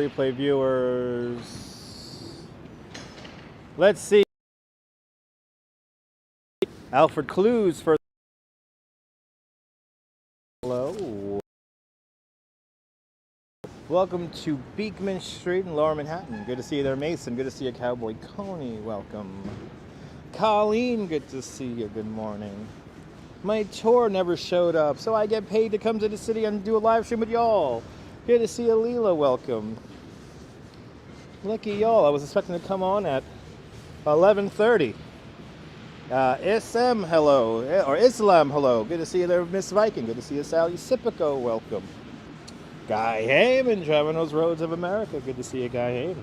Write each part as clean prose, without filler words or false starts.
replay viewers. Let's see. Alfred Clues for hello. Welcome to Beekman Street in Lower Manhattan. Good to see you there, Mason. Good to see you, Cowboy Coney. Welcome. Colleen, good to see you. Good morning. My tour never showed up, so I get paid to come to the city and do a live stream with y'all. Good to see you, Leela. Welcome. Lucky y'all. I was expecting to come on at 11:30. SM, hello. Or Islam, hello. Good to see you there, Miss Viking. Good to see you, Sally Sipico. Welcome. Guy Heyman, driving those roads of America. Good to see you, Guy Heyman.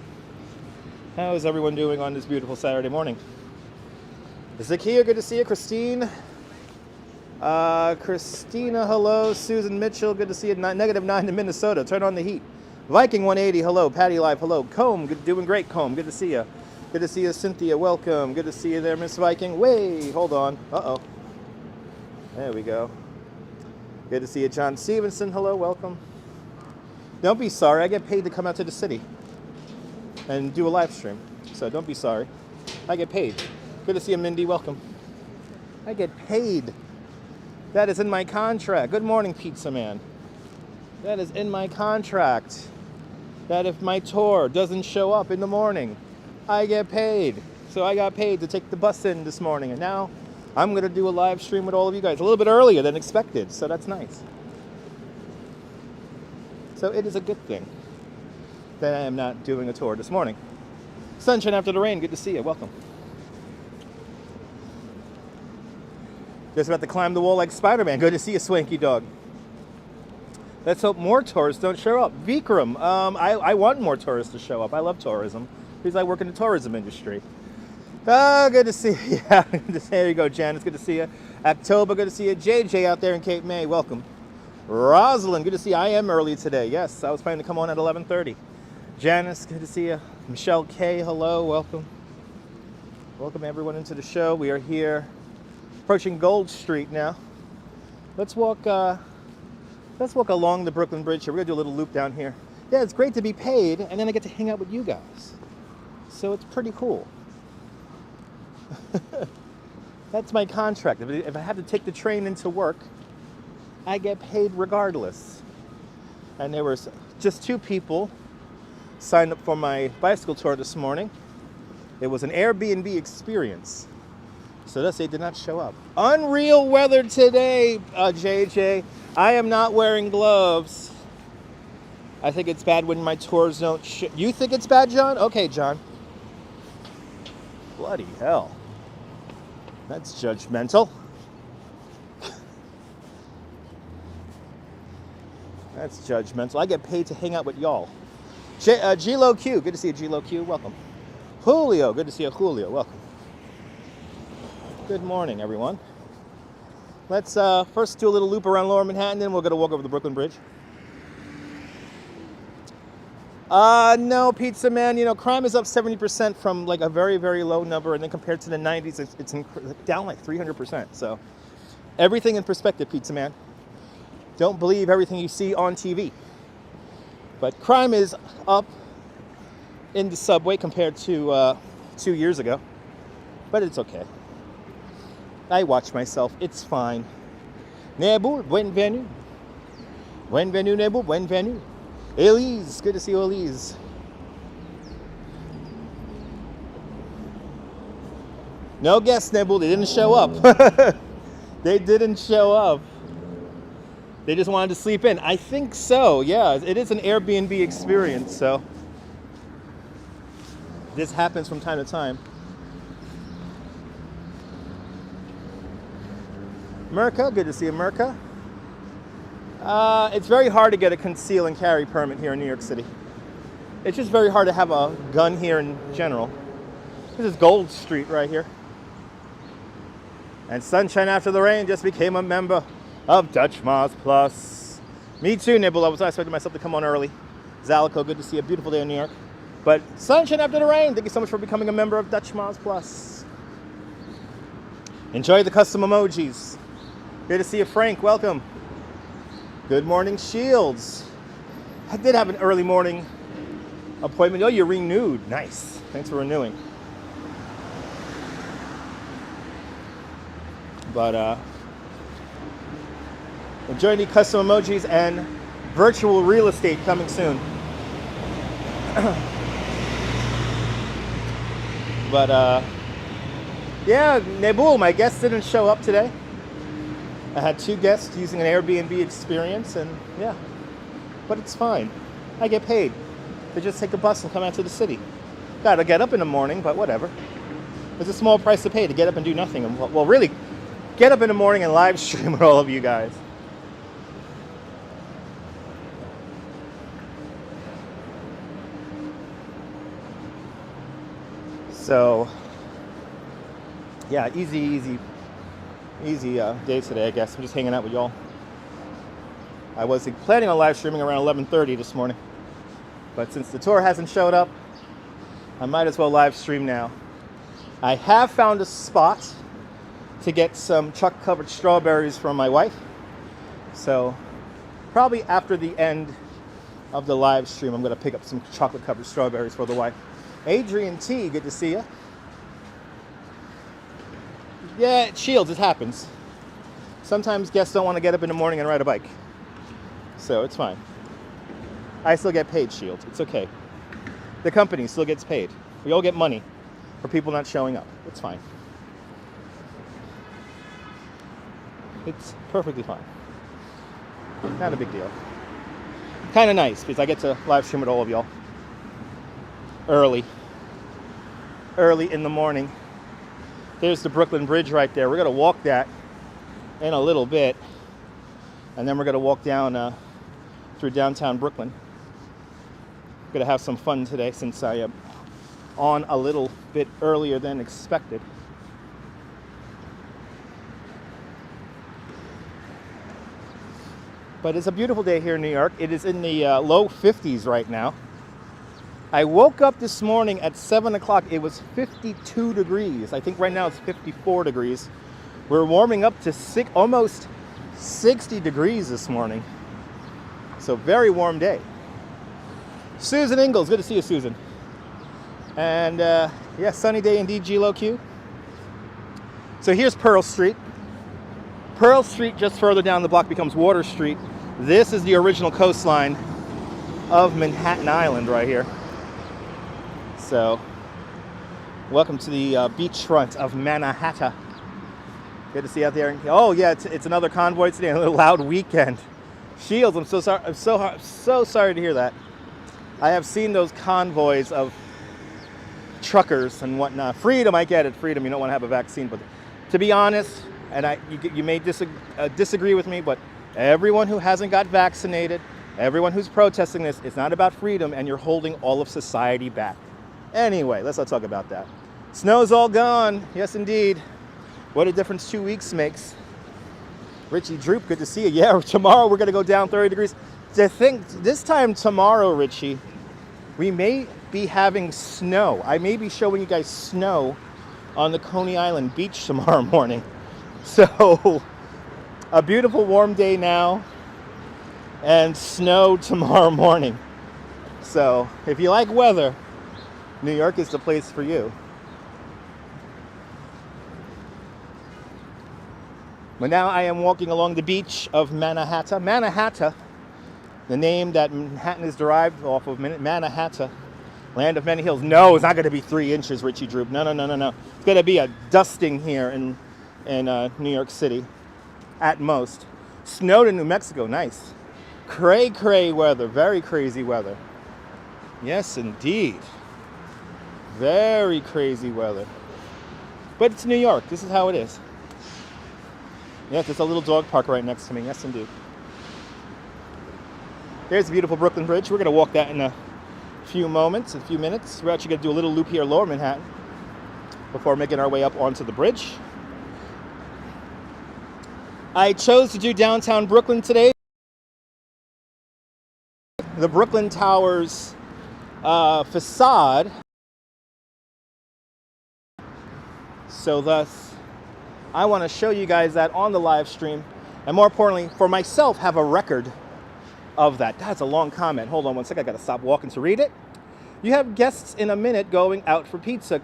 How is everyone doing on this beautiful Saturday morning? Zakia, good to see you. Christine. Christina, hello. Susan Mitchell, good to see you. -9 to Minnesota. Turn on the heat. Viking 180, hello. Patty Live, hello. Comb, good, doing great, Comb. Good to see you. Good to see you, Cynthia. Welcome. Good to see you there, Miss Viking. Wait, hold on. Uh-oh. There we go. Good to see you, John Stevenson. Hello, welcome. Don't be sorry. I get paid to come out to the city and do a live stream. So don't be sorry. I get paid. Good to see you, Mindy. Welcome. I get paid. That is in my contract. Good morning, Pizza Man. That is in my contract. That if my tour doesn't show up in the morning, I get paid. So I got paid to take the bus in this morning. And now I'm going to do a live stream with all of you guys a little bit earlier than expected. So that's nice. So it is a good thing that I am not doing a tour this morning. Sunshine after the rain. Good to see you. Welcome. Just about to climb the wall like Spider-Man. Good to see you, Swanky Dog. Let's hope more tourists don't show up. Vikram, I want more tourists to show up. I love tourism because I work in the tourism industry. Good to see you. Yeah, there you go, Janice. Good to see you. October, good to see you. JJ out there in Cape May, welcome. Rosalind, good to see you. I am early today. Yes, I was planning to come on at 11:30. Janice, good to see you. Michelle K, hello, welcome. Welcome everyone into the show. We are here approaching Gold Street now. Let's walk along the Brooklyn Bridge here. We're gonna do a little loop down here. Yeah, it's great to be paid, and then I get to hang out with you guys. So it's pretty cool. That's my contract. If I have to take the train into work, I get paid regardless. And there was just 2 people signed up for my bicycle tour this morning. It was an Airbnb experience. So thus they did not show up. Unreal weather today, JJ. I am not wearing gloves. I think it's bad when my tours don't You think it's bad, John? Okay, John. Bloody hell. That's judgmental. That's judgmental. I get paid to hang out with y'all. G-Lo Q, good to see you, G-Lo Q. Welcome. Julio, good to see you, Julio. Welcome. Good morning, everyone. Let's first do a little loop around Lower Manhattan, then we're going to walk over the Brooklyn Bridge. No, Pizza Man, you know, crime is up 70% from like a very, very low number, and then compared to the 90s, it's down like 300%. So everything in perspective, Pizza Man. Don't believe everything you see on TV. But crime is up in the subway compared to 2 years ago, but it's okay. I watch myself. It's fine. Nebul, bienvenue. Bienvenue, Nebul, bienvenue. Elise, good to see you, Elise. No guess, Nebul. They didn't show up. They didn't show up. They just wanted to sleep in. I think so, yeah. It is an Airbnb experience, so this happens from time to time. Merca, good to see you, Merca. It's very hard to get a conceal and carry permit here in New York City. It's just very hard to have a gun here in general. This is Gold Street right here. And Sunshine After the Rain just became a member of Dutch Mars Plus. Me too, Nibble. I was not expecting myself to come on early. Zalico, good to see you. A beautiful day in New York. But Sunshine After the Rain, thank you so much for becoming a member of Dutch Mars Plus. Enjoy the custom emojis. Good to see you, Frank. Welcome. Good morning, Shields. I did have an early morning appointment. Oh, you renewed. Nice. Thanks for renewing. But enjoy any custom emojis and virtual real estate coming soon. But yeah, Nebul, my guest didn't show up today. I had 2 guests using an Airbnb experience, and yeah, but it's fine. I get paid to just take a bus and come out to the city. Gotta get up in the morning, but whatever. It's a small price to pay to get up and do nothing. And well, really, get up in the morning and live stream with all of you guys. So, yeah, easy day today, I guess. I'm just hanging out with y'all. I was planning on live streaming around 11:30 this morning, but since the tour hasn't showed up, I might as well live stream now. I have found a spot to get some chocolate-covered strawberries from my wife, so probably after the end of the live stream, I'm going to pick up some chocolate-covered strawberries for the wife. Adrian T, good to see you. Yeah, Shields, it happens. Sometimes guests don't want to get up in the morning and ride a bike. So it's fine. I still get paid, Shields. It's okay. The company still gets paid. We all get money for people not showing up. It's fine. It's perfectly fine. Not a big deal. Kind of nice because I get to live stream with all of y'all. Early in the morning. There's the Brooklyn Bridge right there. We're going to walk that in a little bit. And then we're going to walk down through downtown Brooklyn. Going to have some fun today since I am on a little bit earlier than expected. But it's a beautiful day here in New York. It is in the low 50s right now. I woke up this morning at 7 o'clock. It was 52 degrees. I think right now it's 54 degrees. We're warming up to almost 60 degrees this morning. So very warm day. Susan Ingalls, good to see you, Susan. And yeah, sunny day indeed, G-Low-Q. So here's Pearl Street. Pearl Street just further down the block becomes Water Street. This is the original coastline of Manhattan Island right here. So, welcome to the beachfront of Manhattan. Good to see you out there. Oh yeah, it's another convoy today. A little loud weekend. Shields, I'm so sorry. I'm so sorry to hear that. I have seen those convoys of truckers and whatnot. Freedom, I get it. Freedom, you don't want to have a vaccine, but to be honest, and you may disagree with me, but everyone who hasn't got vaccinated, everyone who's protesting this, it's not about freedom, and you're holding all of society back. Anyway, let's not talk about that. Snow's all gone. Yes, indeed. What a difference 2 weeks makes. Richie Droop, good to see you. Yeah, tomorrow we're going to go down 30 degrees. To think this time tomorrow, Richie, we may be having snow. I may be showing you guys snow on the Coney Island beach tomorrow morning. So, a beautiful warm day now and snow tomorrow morning. So, if you like weather, New York is the place for you. But now I am walking along the beach of Manhattan. Manhattan, the name that Manhattan is derived off of, Manhattan, land of many hills. No, it's not going to be 3 inches, Richie Droop. No. It's going to be a dusting here in New York City, at most. Snowed in New Mexico, nice. Cray weather, very crazy weather. Yes, indeed. Very crazy weather. But it's New York. This is how it is. Yes, there's a little dog park right next to me. Yes, indeed. There's the beautiful Brooklyn Bridge. We're going to walk that in a few minutes. We're actually going to do a little loop here, Lower Manhattan, before making our way up onto the bridge. I chose to do downtown Brooklyn today. The Brooklyn Towers facade. So thus, I want to show you guys that on the live stream, and more importantly, for myself, have a record of that. That's a long comment. Hold on one second. I got to stop walking to read it. You have guests in a minute going out for pizza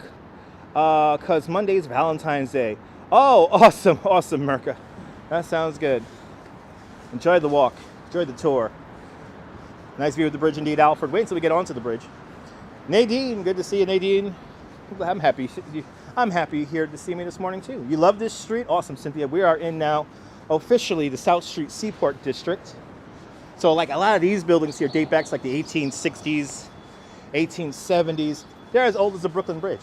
because Monday's Valentine's Day. Oh, awesome, awesome, Merca. That sounds good. Enjoy the walk. Enjoy the tour. Nice view of the bridge indeed, Alfred. Wait until we get onto the bridge. Nadine, good to see you, Nadine. I'm happy you're here to see me this morning, too. You love this street? Awesome, Cynthia. We are in now officially the South Street Seaport District. So like a lot of these buildings here date back to like the 1860s, 1870s. They're as old as the Brooklyn Bridge.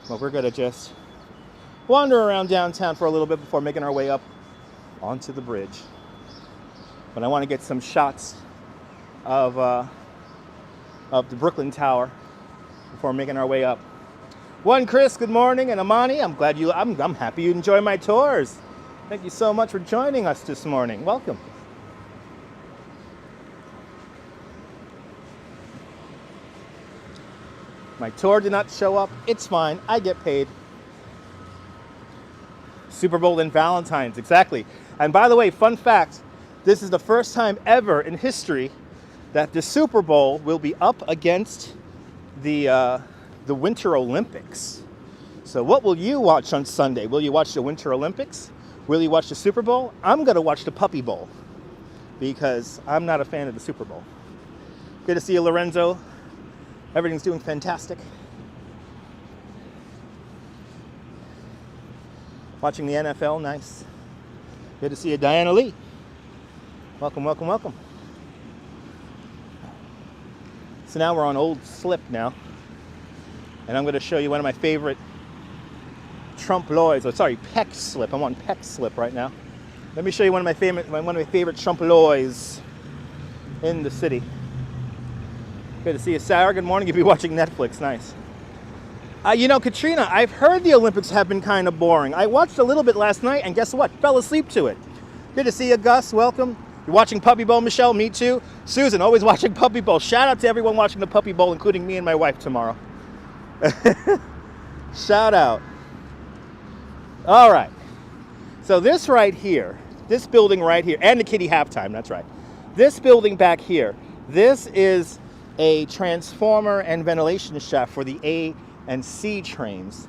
Well, we're going to just wander around downtown for a little bit before making our way up onto the bridge. But I want to get some shots of the Brooklyn Tower before making our way up. One, Chris, good morning, and Amani, I'm happy you enjoy my tours. Thank you so much for joining us this morning. Welcome. My tour did not show up. It's fine. I get paid. Super Bowl and Valentine's, exactly. And by the way, fun fact, this is the first time ever in history that the Super Bowl will be up against the Winter Olympics. So what will you watch on Sunday? Will you watch the Winter Olympics? Will you watch the Super Bowl? I'm going to watch the Puppy Bowl because I'm not a fan of the Super Bowl. Good to see you, Lorenzo. Everything's doing fantastic. Watching the NFL, nice. Good to see you, Diana Lee. Welcome, welcome, welcome. So now we're on Old Slip now. And I'm going to show you one of my favorite Peck Slip. I'm on Peck Slip right now. Let me show you one of my favorite trompe-l'oeils in the city. Good to see you, Sarah. Good morning. You'll be watching Netflix. Nice. Katrina, I've heard the Olympics have been kind of boring. I watched a little bit last night, and guess what? Fell asleep to it. Good to see you, Gus. Welcome. You're watching Puppy Bowl, Michelle? Me too. Susan, always watching Puppy Bowl. Shout out to everyone watching the Puppy Bowl, including me and my wife tomorrow. Shout out. All right. So this right here, this building right here, and the kiddie halftime, that's right. This building back here, this is a transformer and ventilation shaft for the A and C trains.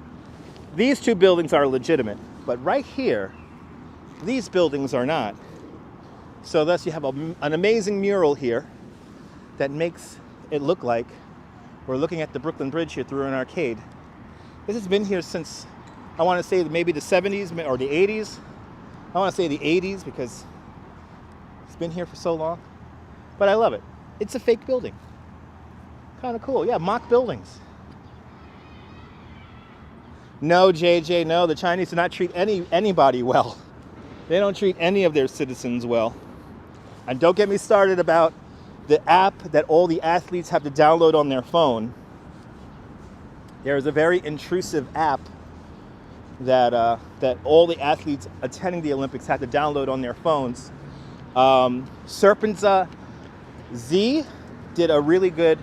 These two buildings are legitimate, but right here, these buildings are not. So thus you have an amazing mural here that makes it look like we're looking at the Brooklyn Bridge here through an arcade. This has been here since, I want to say maybe the 70s or the 80s. I want to say the 80s because it's been here for so long. But I love it. It's a fake building. Kind of cool. Yeah, mock buildings. No, JJ, no. The Chinese do not treat anybody well. They don't treat any of their citizens well. And don't get me started about the app that all the athletes have to download on their phone. There is a very intrusive app that all the athletes attending the Olympics had to download on their phones. Serpenza Z did a really good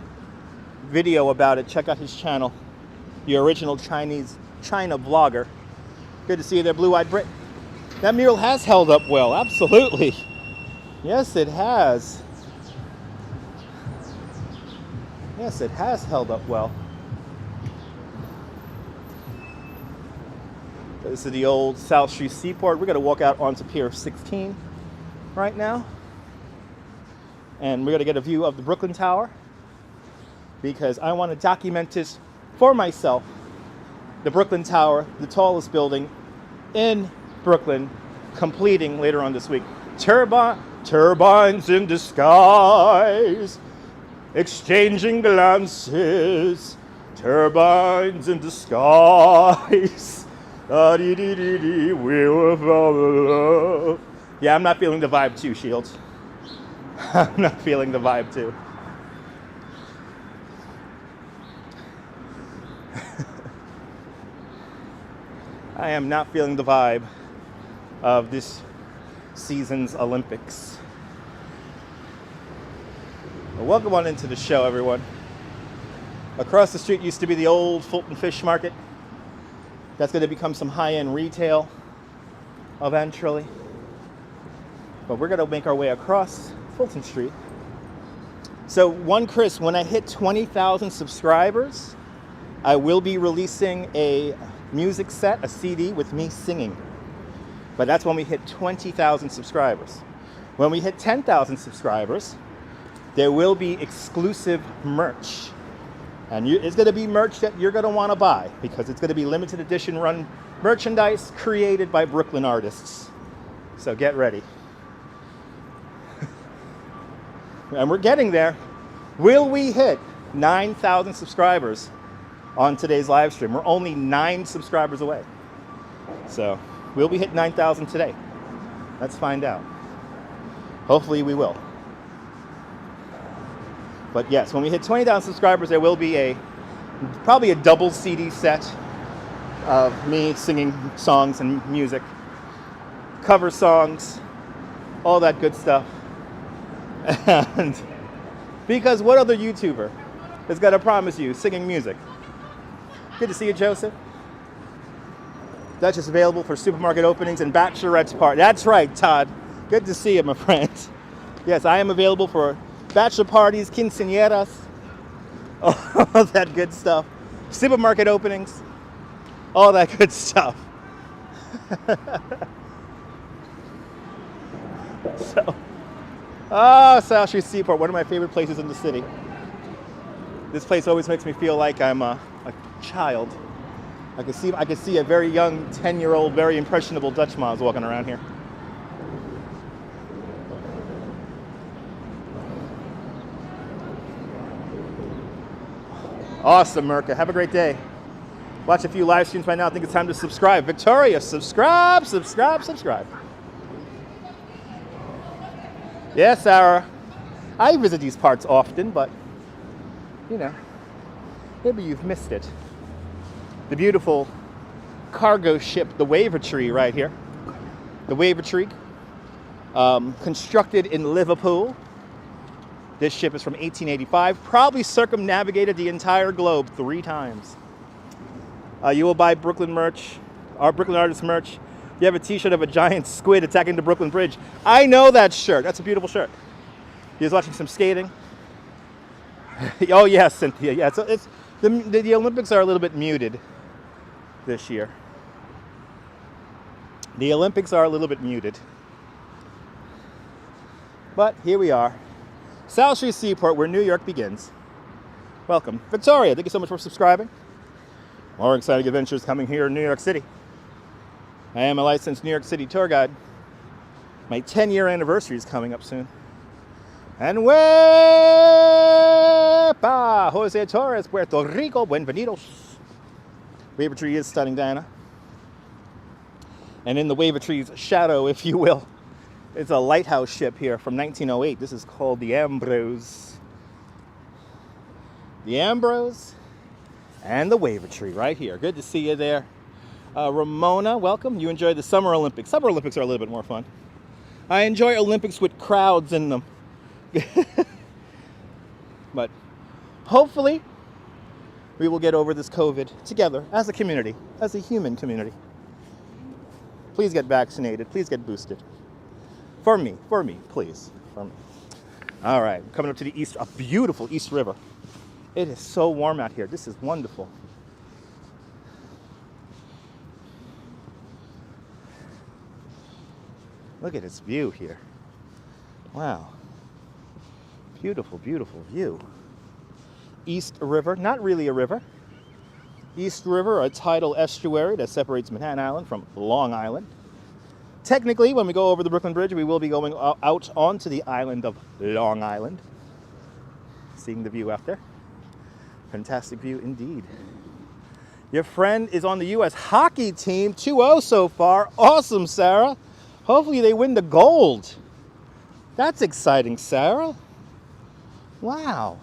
video about it. Check out his channel. The original China vlogger. Good to see you there, Blue-Eyed Brit. That mural has held up well, absolutely. Yes, it has. Yes, it has held up well. This is the old South Street Seaport. We're going to walk out onto Pier 16 right now. And we're going to get a view of the Brooklyn Tower because I want to document this for myself. The Brooklyn Tower, the tallest building in Brooklyn, completing later on this week. Turbines in the skies, exchanging glances. Turbines in the skies. We will follow. Yeah, I'm not feeling the vibe too, Shields. I'm not feeling the vibe too. I am not feeling the vibe of this season's Olympics. Well, welcome on into the show, everyone. Across the street used to be the old Fulton Fish Market. That's going to become some high-end retail eventually. But we're going to make our way across Fulton Street. So Chris, when I hit 20,000 subscribers, I will be releasing a music set, a CD with me singing. But that's when we hit 20,000 subscribers. When we hit 10,000 subscribers, there will be exclusive merch. And it's going to be merch that you're going to want to buy because it's going to be limited edition run merchandise created by Brooklyn artists. So get ready. And we're getting there. Will we hit 9,000 subscribers on today's live stream? We're only 9 subscribers away. So will we hit 9,000 today? Let's find out. Hopefully we will. But yes, when we hit 20,000 subscribers, there will be probably a double CD set of me singing songs and music, cover songs, all that good stuff. And because what other YouTuber is going to promise you singing music? Good to see you, Joseph. That's just available for supermarket openings and bachelorettes party. That's right, Todd. Good to see you, my friend. Yes, I am available for bachelor parties, quinceañeras, all that good stuff. Supermarket openings, all that good stuff. South Street Seaport, one of my favorite places in the city. This place always makes me feel like I'm a child. I can see a very young 10-year-old, very impressionable Dutch moms walking around here. Awesome, Merca. Have a great day. Watch a few live streams right now. I think it's time to subscribe. Victoria, subscribe. Yeah, Sarah. I visit these parts often, but, you know, maybe you've missed it. The beautiful cargo ship, the Wavertree, right here. The Wavertree, constructed in Liverpool. This ship is from 1885, probably circumnavigated the entire globe 3 times. You will buy Brooklyn merch, our Brooklyn artist merch. You have a t-shirt of a giant squid attacking the Brooklyn Bridge. I know that shirt. That's a beautiful shirt. You was watching some skating. Oh, yes, Cynthia. Yeah, so the Olympics are a little bit muted this year. The Olympics are a little bit muted. But here we are. South Street Seaport, where New York begins. Welcome. Victoria, thank you so much for subscribing. More exciting adventures coming here in New York City. I am a licensed New York City tour guide. My 10-year anniversary is coming up soon. And Wepa! Jose Torres, Puerto Rico, bienvenidos. Wavertree is stunning, Diana. And in the Wavertree's shadow, if you will, it's a lighthouse ship here from 1908. This is called the Ambrose. The Ambrose and the Wavertree right here. Good to see you there. Ramona, welcome. You enjoy the Summer Olympics. Summer Olympics are a little bit more fun. I enjoy Olympics with crowds in them. But hopefully we will get over this COVID together as a community, as a human community. Please get vaccinated. Please get boosted. For me, please. For me. All right, coming up to the east, a beautiful East River. It is so warm out here. This is wonderful. Look at this view here. Wow. Beautiful, beautiful view. East River, not really a river. East River, a tidal estuary that separates Manhattan Island from Long Island. Technically, when we go over the Brooklyn Bridge, we will be going out onto the island of Long Island. Seeing the view out there. Fantastic view indeed. Your friend is on the U.S. hockey team, 2-0 so far. Awesome, Sarah. Hopefully they win the gold. That's exciting, Sarah. Wow.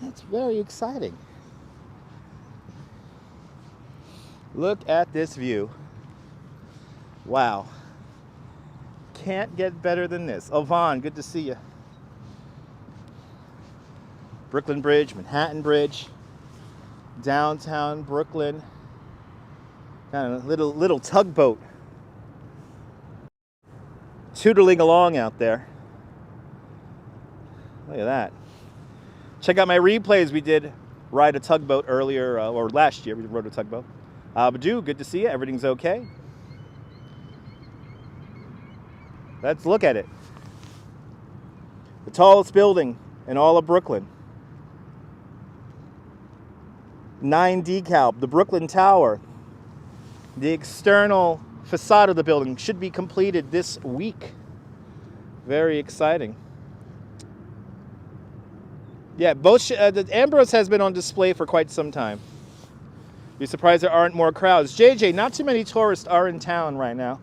That's very exciting. Look at this view. Wow. Can't get better than this. Yvonne, good to see you. Brooklyn Bridge, Manhattan Bridge, downtown Brooklyn. Kind of little tugboat. tootling along out there. Look at that. Check out my replays. We did ride a tugboat earlier, or last year we rode a tugboat. Abdu, good to see you. Everything's okay. Let's look at it. The tallest building in all of Brooklyn. 9 decal, the Brooklyn Tower. The external facade of the building should be completed this week. Very exciting. Yeah, both the Ambrose has been on display for quite some time. You're surprised there aren't more crowds. JJ, not too many tourists are in town right now.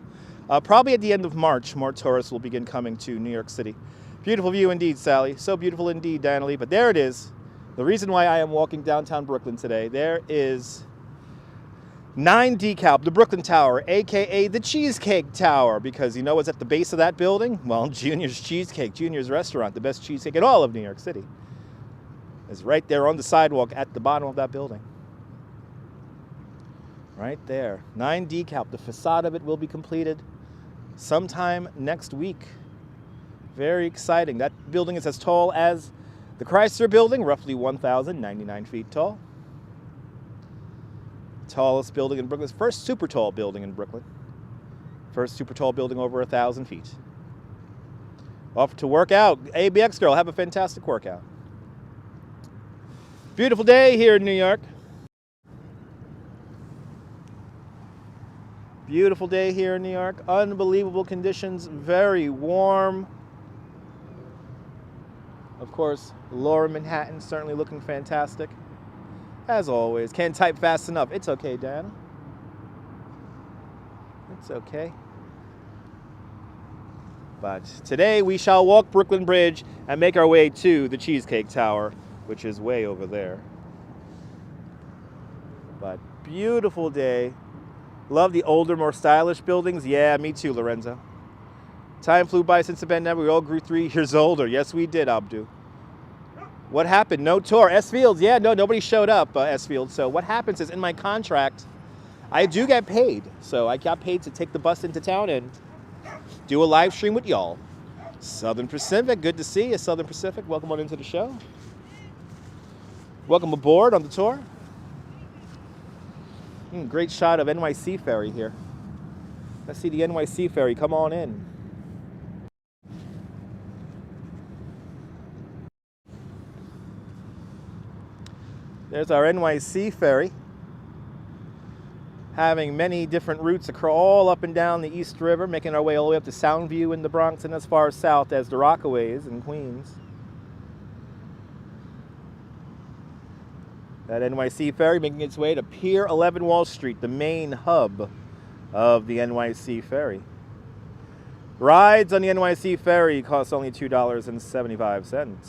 Probably at the end of March, more tourists will begin coming to New York City. Beautiful view indeed, Sally. So beautiful indeed, Diana Lee. But there it is. The reason why I am walking downtown Brooklyn today. There is 9 decal, the Brooklyn Tower, a.k.a. the Cheesecake Tower. Because you know what's at the base of that building? Well, Junior's Cheesecake, Junior's Restaurant, the best cheesecake in all of New York City. Is right there on the sidewalk at the bottom of that building. Right there. 9 decal. The facade of it will be completed sometime next week. Very exciting. That building is as tall as the Chrysler Building, roughly 1,099 feet tall. Tallest building in Brooklyn. First super tall building in Brooklyn. First super tall building over 1,000 feet. Off to work out. ABX girl, have a fantastic workout. Beautiful day here in New York. Beautiful day here in New York. Unbelievable conditions. Very warm. Of course, Lower Manhattan certainly looking fantastic. As always. Can't type fast enough. It's okay, Diana. It's okay. But today we shall walk Brooklyn Bridge and make our way to the Cheesecake Tower, which is way over there. But beautiful day. Love the older, more stylish buildings. Yeah, me too, Lorenzo. Time flew by since the pandemic. We all grew 3 years older. Yes, we did, Abdu. What happened? No tour. S Fields. Yeah, no, nobody showed up, S Fields. So what happens is in my contract, I do get paid. So I got paid to take the bus into town and do a live stream with y'all. Southern Pacific. Good to see you, Southern Pacific. Welcome on into the show. Welcome aboard on the tour. Great shot of NYC ferry here. Let's see the NYC ferry. Come on in. There's our NYC ferry. Having many different routes all up and down the East River, making our way all the way up to Soundview in the Bronx and as far south as the Rockaways in Queens. That NYC ferry making its way to Pier 11 Wall Street, the main hub of the NYC ferry. Rides on the NYC ferry cost only $2.75,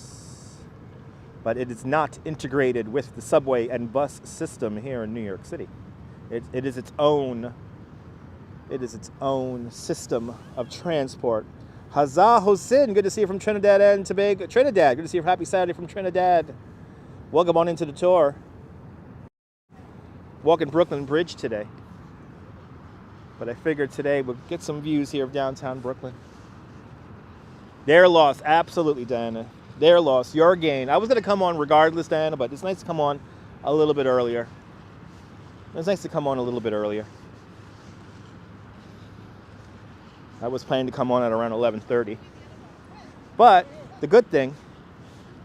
but it is not integrated with the subway and bus system here in New York City. It is its own system of transport. Huzzah, Hosin, good to see you from Trinidad and Tobago. Trinidad, good to see you. Happy Saturday from Trinidad. Welcome on into the tour. Walking Brooklyn Bridge today. But I figured today we'll get some views here of downtown Brooklyn. Their loss, absolutely, Diana. Their loss, your gain. I was going to come on regardless, Diana, but it's nice to come on a little bit earlier. It's nice to come on a little bit earlier. I was planning to come on at around 11:30. But the good thing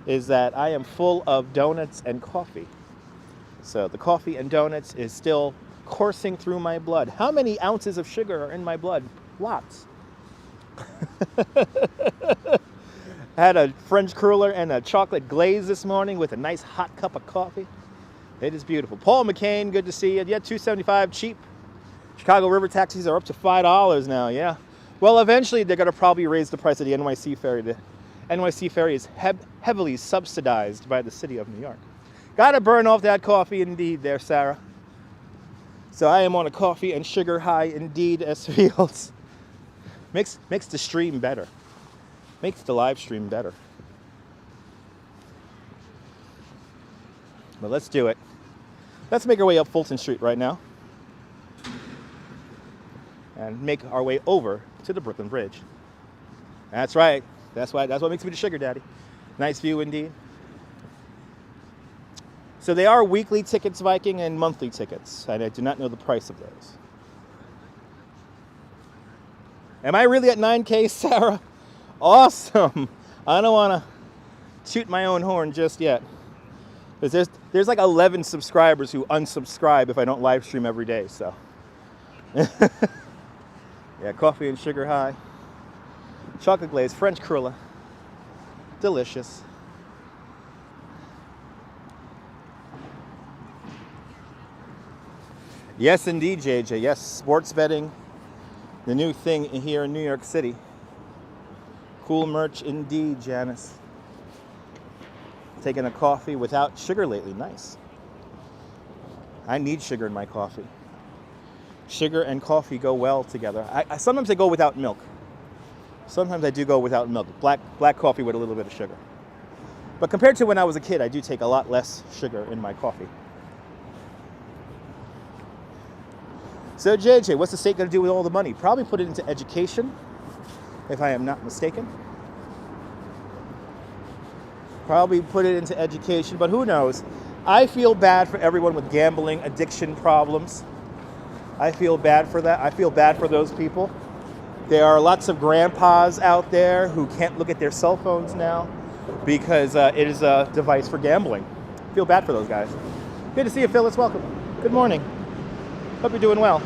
is that I am full of donuts and coffee. So the coffee and donuts is still coursing through my blood. How many ounces of sugar are in my blood? Lots. Had a French cruller and a chocolate glaze this morning with a nice hot cup of coffee. It is beautiful. Paul McCain, good to see you. Yeah, $2.75, cheap. Chicago River taxis are up to $5 now, yeah. Well, eventually they're going to probably raise the price of the NYC ferry. The NYC ferry is heavily subsidized by the city of New York. Got to burn off that coffee indeed there, Sarah. So I am on a coffee and sugar high indeed, S. Fields. Makes the stream better. Makes the live stream better. But let's do it. Let's make our way up Fulton Street right now. And make our way over to the Brooklyn Bridge. That's right. That's what makes me the sugar daddy. Nice view indeed. So they are weekly tickets, Viking, and monthly tickets. And I do not know the price of those. Am I really at 9K, Sarah? Awesome. I don't want to shoot my own horn just yet. Because there's like 11 subscribers who unsubscribe if I don't live stream every day, so. Yeah, coffee and sugar high. Chocolate glaze, French crulla. Delicious. Yes, indeed, JJ. Yes, sports betting. The new thing here in New York City. Cool merch indeed, Janice. Taking a coffee without sugar lately. Nice. I need sugar in my coffee. Sugar and coffee go well together. Sometimes I go without milk. Sometimes I do go without milk. Black coffee with a little bit of sugar. But compared to when I was a kid, I do take a lot less sugar in my coffee. So JJ, what's the state going to do with all the money? Probably put it into education, if I am not mistaken. Probably put it into education, but who knows? I feel bad for everyone with gambling addiction problems. I feel bad for that. I feel bad for those people. There are lots of grandpas out there who can't look at their cell phones now because it is a device for gambling. I feel bad for those guys. Good to see you, Phyllis. Welcome. Good morning. Hope you're doing well.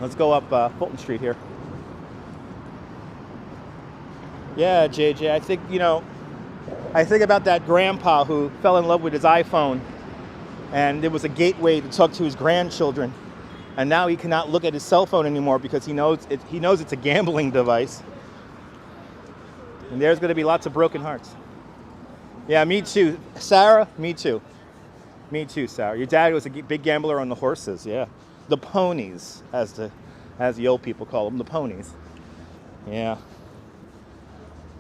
Let's go up Fulton Street here. Yeah, JJ, I think, I think about that grandpa who fell in love with his iPhone, and it was a gateway to talk to his grandchildren. And now he cannot look at his cell phone anymore because he knows it's a gambling device. And there's going to be lots of broken hearts. Yeah, me too. Sarah, me too. Me too, Sarah. Your dad was a big gambler on the horses, yeah. The ponies, as the old people call them, the ponies. Yeah.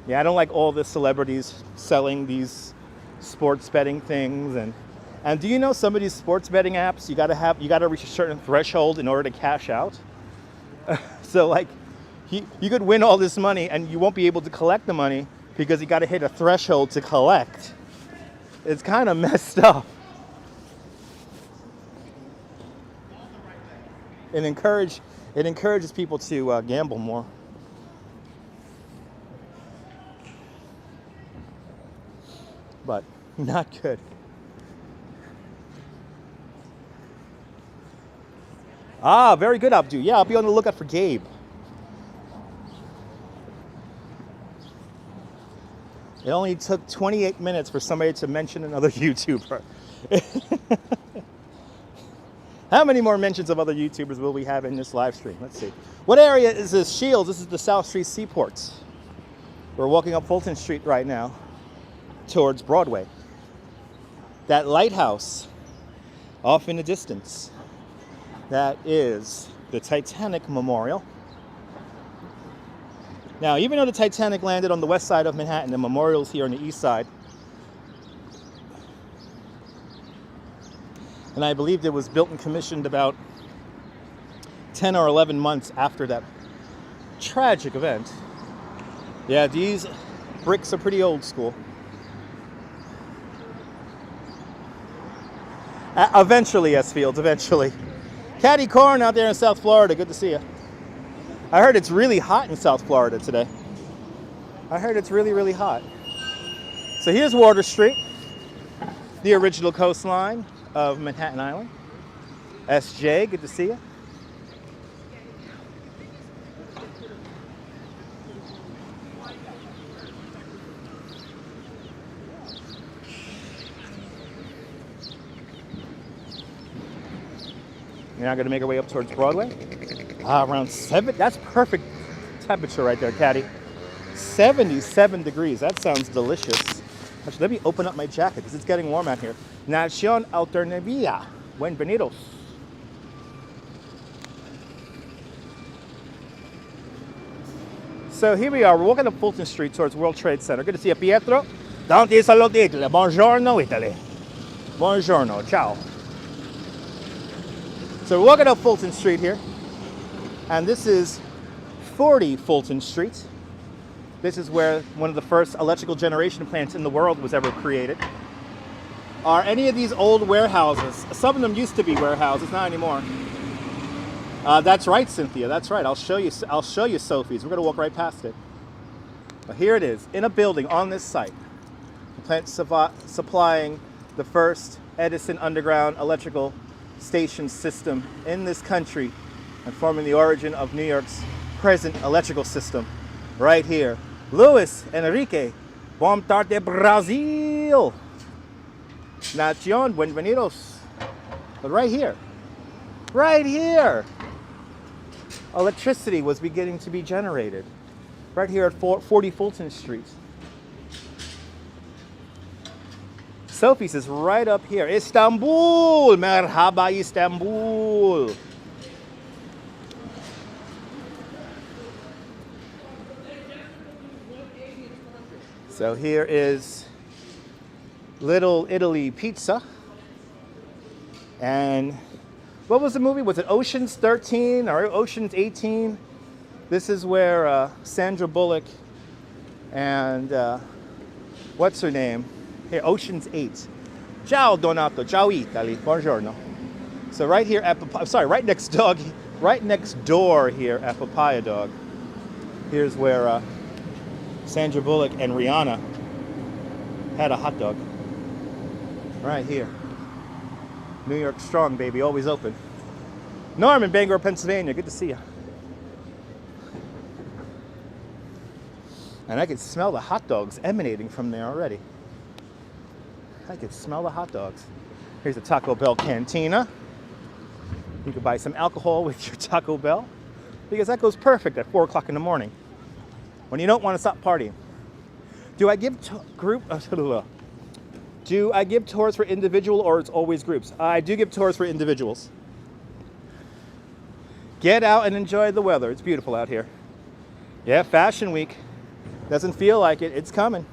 Yeah, I don't like all the celebrities selling these sports betting things. And do you know some of these sports betting apps, you gotta reach a certain threshold in order to cash out? So like, you could win all this money and you won't be able to collect the money because you gotta hit a threshold to collect. It's kind of messed up. It encourages people to gamble more. But not good. Ah, very good, Abdu. Yeah, I'll be on the lookout for Gabe. It only took 28 minutes for somebody to mention another YouTuber. How many more mentions of other YouTubers will we have in this live stream? Let's see. What area is this? Shields. This is the South Street Seaport. We're walking up Fulton Street right now towards Broadway. That lighthouse off in the distance, that is the Titanic Memorial. Now, even though the Titanic landed on the west side of Manhattan, the memorial's here on the east side. And I believe it was built and commissioned about 10 or 11 months after that tragic event. Yeah, these bricks are pretty old school. Eventually, yes, Fields, eventually. Caddy Corn out there in South Florida, good to see you. I heard it's really hot in South Florida today. I heard it's really, really hot. So here's Water Street, the original coastline of Manhattan Island. SJ, good to see you. We're now going to make our way up towards Broadway. Around 7, that's perfect temperature right there, Caddy. 77 degrees, that sounds delicious. Actually, let me open up my jacket because it's getting warm out here. Nación Alternativa, bienvenidos. So here we are, we're walking up Fulton Street towards World Trade Center. Good to see you, Pietro. Tanti saluti Italy. Buongiorno, Italy. Buongiorno, ciao. So we're walking up Fulton Street here, and this is 40 Fulton Street. This is where one of the first electrical generation plants in the world was ever created. Are any of these old warehouses? Some of them used to be warehouses, not anymore. That's right, Cynthia. That's right. I'll show you, Sophie's. We're gonna walk right past it. But here it is, in a building on this site. The plant supplying the first Edison underground electrical station system in this country, and forming the origin of New York's present electrical system. Right here. Luis Enrique, bom tarde Brazil. Nación, bienvenidos. But right here, electricity was beginning to be generated. Right here at 40 Fulton Street. Sophie's is right up here. Istanbul, merhaba Istanbul. So here is Little Italy Pizza. And what was the movie? Was it Ocean's 13 or Ocean's 18? This is where Sandra Bullock and what's her name? Here, Ocean's 8. Ciao Donato, ciao Italy, buongiorno. So right here at, right next door here at Papaya Dog. Here's where Sandra Bullock and Rihanna had a hot dog. Right here. New York strong, baby, always open. Norm in Bangor, Pennsylvania, good to see you. And I can smell the hot dogs emanating from there already. I can smell the hot dogs. Here's a Taco Bell cantina. You can buy some alcohol with your Taco Bell, because that goes perfect at 4 o'clock in the morning when you don't want to stop partying. Do I give tours for individual, or it's always groups? I do give tours for individuals. Get out and enjoy the weather. It's beautiful out here. Yeah, Fashion Week. Doesn't feel like it. It's coming.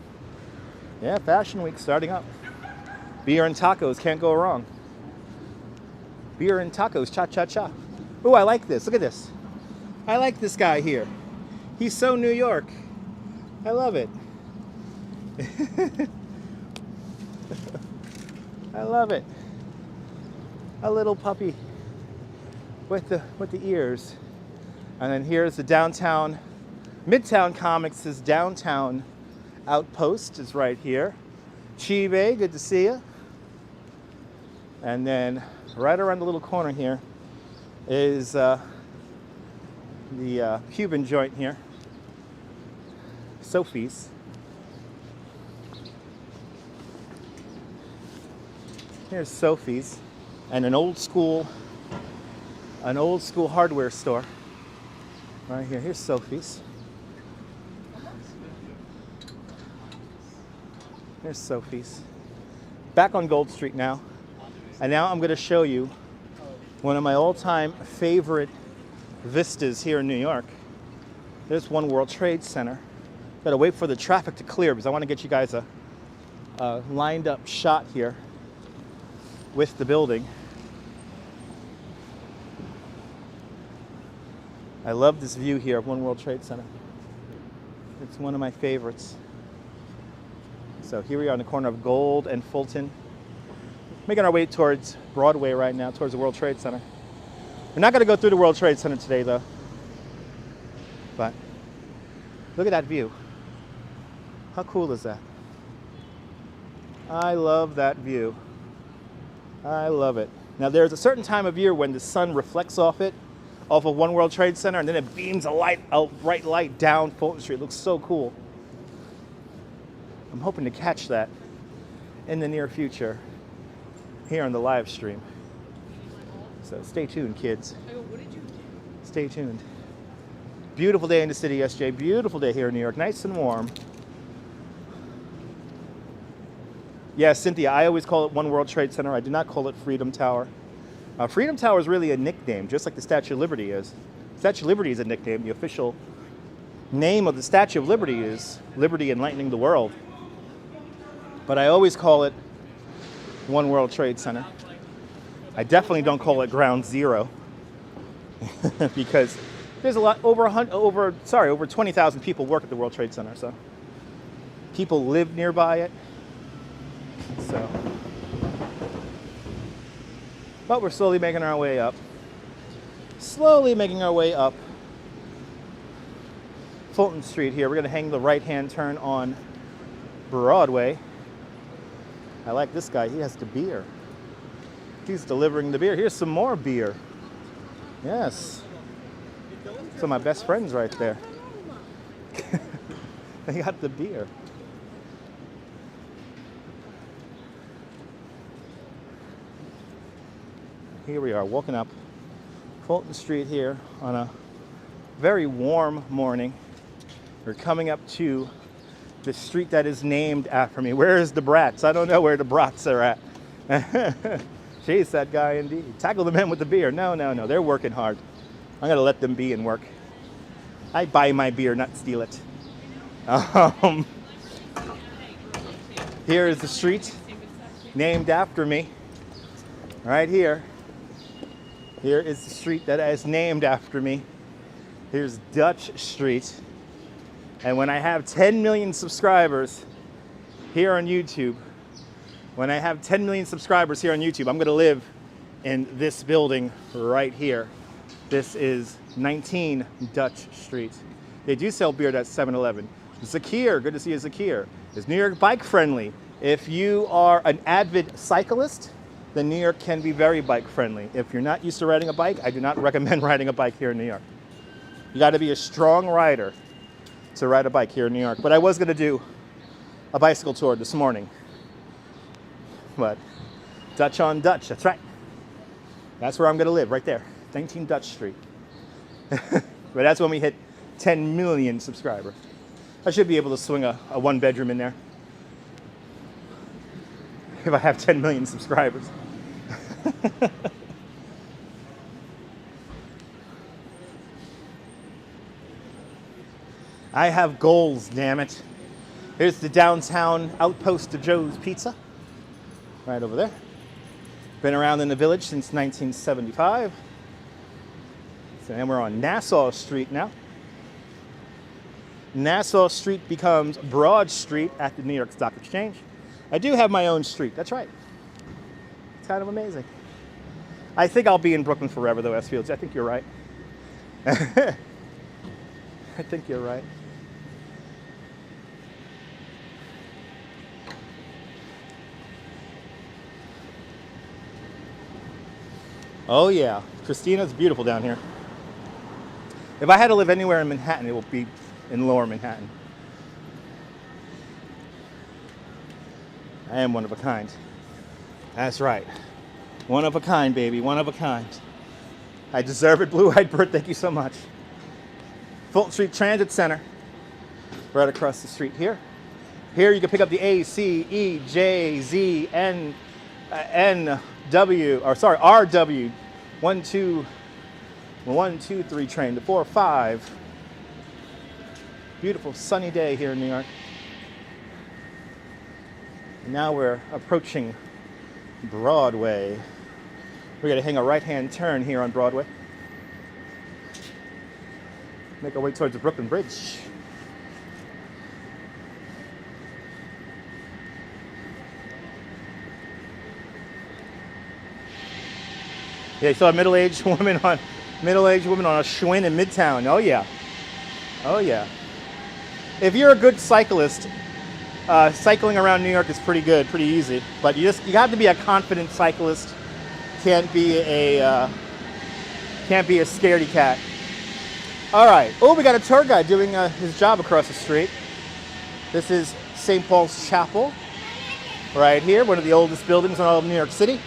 Yeah, Fashion Week starting up. Beer and tacos, can't go wrong. Beer and tacos, cha-cha-cha. Oh, I like this. Look at this. I like this guy here. He's so New York. I love it. I love it. A little puppy with the ears. And then here's the downtown, Midtown Comics' downtown outpost is right here. Chive, good to see you. And then right around the little corner here is the Cuban joint here, Sophie's. Here's Sophie's, and an old school hardware store. Right here. Here's Sophie's. Here's Sophie's. Back on Gold Street now. And now I'm going to show you one of my all-time favorite vistas here in New York. There's One World Trade Center. Gotta wait for the traffic to clear because I want to get you guys a lined up shot here with the building. I love this view here of One World Trade Center. It's one of my favorites. So here we are on the corner of Gold and Fulton. Making our way towards Broadway right now, towards the World Trade Center. We're not going to go through the World Trade Center today, though. But look at that view. How cool is that? I love that view. I love it. Now, there's a certain time of year when the sun reflects off of One World Trade Center, and then it beams a bright light down Fulton Street. It looks so cool. I'm hoping to catch that in the near future here on the live stream. So stay tuned, kids. What did you do? Stay tuned. Beautiful day in the city, SJ. Beautiful day here in New York. Nice and warm. Yeah, Cynthia, I always call it One World Trade Center. I do not call it Freedom Tower. Freedom Tower is really a nickname, just like the Statue of Liberty is. Statue of Liberty is a nickname. The official name of the Statue of Liberty is Liberty Enlightening the World. But I always call it One World Trade Center. I definitely don't call it ground zero because there's a lot over 20,000 people work at the World Trade Center, so people live nearby it. So, but we're slowly making our way up. Slowly making our way up Fulton Street here. We're gonna hang the right-hand turn on Broadway. I like this guy, he has the beer. He's delivering the beer. Here's some more beer. Yes. Some of my best friends right there. They got the beer. Here we are, walking up Fulton Street here on a very warm morning. We're coming up to the street that is named after me. Where is the brats? I don't know where the brats are at. Chase that guy indeed. Tackle the men with the beer. No, they're working hard. I'm gonna let them be and work. I buy my beer, not steal it. Here is the street named after me. Right here. Here is the street that is named after me. Here's Dutch Street. And when I have 10 million subscribers here on YouTube, I'm gonna live in this building right here. This is 19 Dutch Street. They do sell beer at 7-Eleven. Zakir, good to see you, Zakir. Is New York bike friendly? If you are an avid cyclist, then New York can be very bike friendly. If you're not used to riding a bike, I do not recommend riding a bike here in New York. You gotta be a strong rider to ride a bike here in New York. But I was gonna do a bicycle tour this morning. But Dutch on Dutch, that's right. That's where I'm gonna live, right there, 19 Dutch Street. But that's when we hit 10 million subscribers. I should be able to swing a one bedroom in there if I have 10 million subscribers. I have goals, damn it. Here's the downtown outpost of Joe's Pizza. Right over there. Been around in the village since 1975. So then we're on Nassau Street now. Nassau Street becomes Broad Street at the New York Stock Exchange. I do have my own street, that's right. It's kind of amazing. I think I'll be in Brooklyn forever though, S. Fields. I think you're right. I think you're right. Oh yeah, Christina's beautiful down here. If I had to live anywhere in Manhattan, it will be in Lower Manhattan. I am one of a kind. That's right. One of a kind, baby, one of a kind. I deserve it, Blue-Eyed Bird, thank you so much. Fulton Street Transit Center, right across the street here. Here you can pick up the A, C, E, J, Z, N, RW, 1, 2, 3 train, the 4, 5. Beautiful sunny day here in New York. And now we're approaching Broadway. We're gonna hang a right-hand turn here on Broadway. Make our way towards the Brooklyn Bridge. Yeah, you saw a middle-aged woman on a Schwinn in Midtown. Oh yeah, oh yeah. If you're a good cyclist, cycling around New York is pretty good, pretty easy. But you have to be a confident cyclist. Can't be a scaredy cat. All right. Oh, we got a tour guide doing his job across the street. This is St. Paul's Chapel, right here, one of the oldest buildings in all of New York City.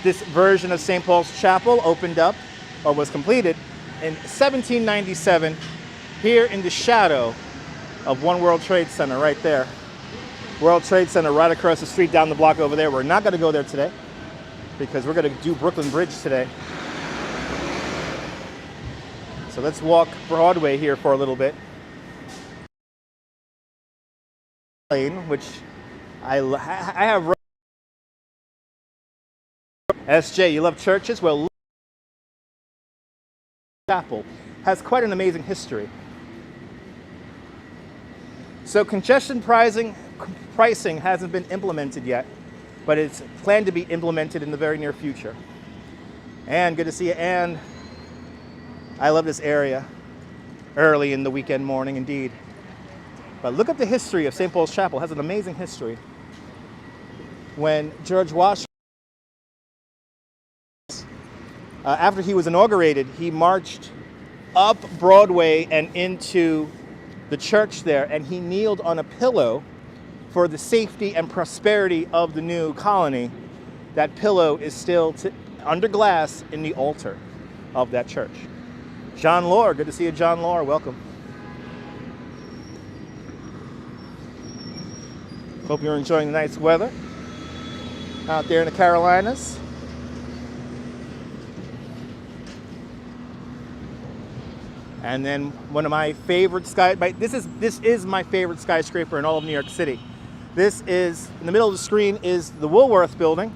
This version of St. Paul's Chapel opened up, or was completed, in 1797, here in the shadow of One World Trade Center, right there. World Trade Center right across the street, down the block over there. We're not going to go there today, because we're going to do Brooklyn Bridge today. So let's walk Broadway here for a little bit. Which I have, SJ, you love churches? Well, Chapel has quite an amazing history. So congestion pricing hasn't been implemented yet, but it's planned to be implemented in the very near future. And good to see you, Ann. I love this area early in the weekend morning indeed. But look up the history of St. Paul's Chapel. It has an amazing history. When George Washington, after he was inaugurated, he marched up Broadway and into the church there, and he kneeled on a pillow for the safety and prosperity of the new colony. That pillow is still under glass in the altar of that church. John Lore, good to see you, John Lore, welcome. Hope you're enjoying the nice weather out there in the Carolinas. And then one of my favorite this is my favorite skyscraper in all of New York City. This is, in the middle of the screen is the Woolworth Building.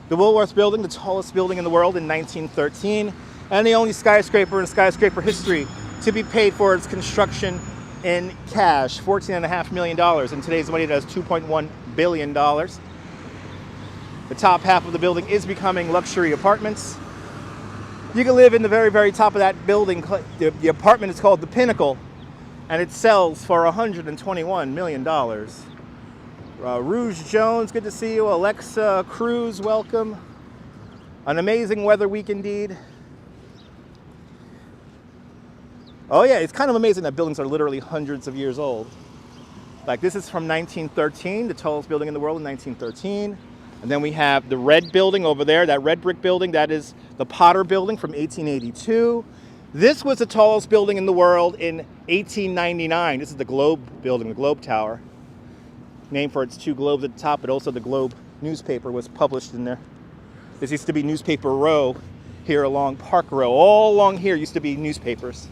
The Woolworth Building, the tallest building in the world in 1913, and the only skyscraper in skyscraper history to be paid for its construction in cash, $14.5 million. In today's money, that's $2.1 billion. The top half of the building is becoming luxury apartments. You can live in the very, very top of that building. The apartment is called The Pinnacle, and it sells for $121 million. Rouge Jones, good to see you. Alexa Cruz, welcome. An amazing weather week indeed. Oh yeah, it's kind of amazing that buildings are literally hundreds of years old. Like this is from 1913, the tallest building in the world in 1913. And then we have the red building over there, that red brick building, that is the Potter Building from 1882. This was the tallest building in the world in 1899. This is the Globe Building, the Globe Tower. Named for its two globes at the top, but also the Globe newspaper was published in there. This used to be Newspaper Row here along Park Row. All along here used to be newspapers.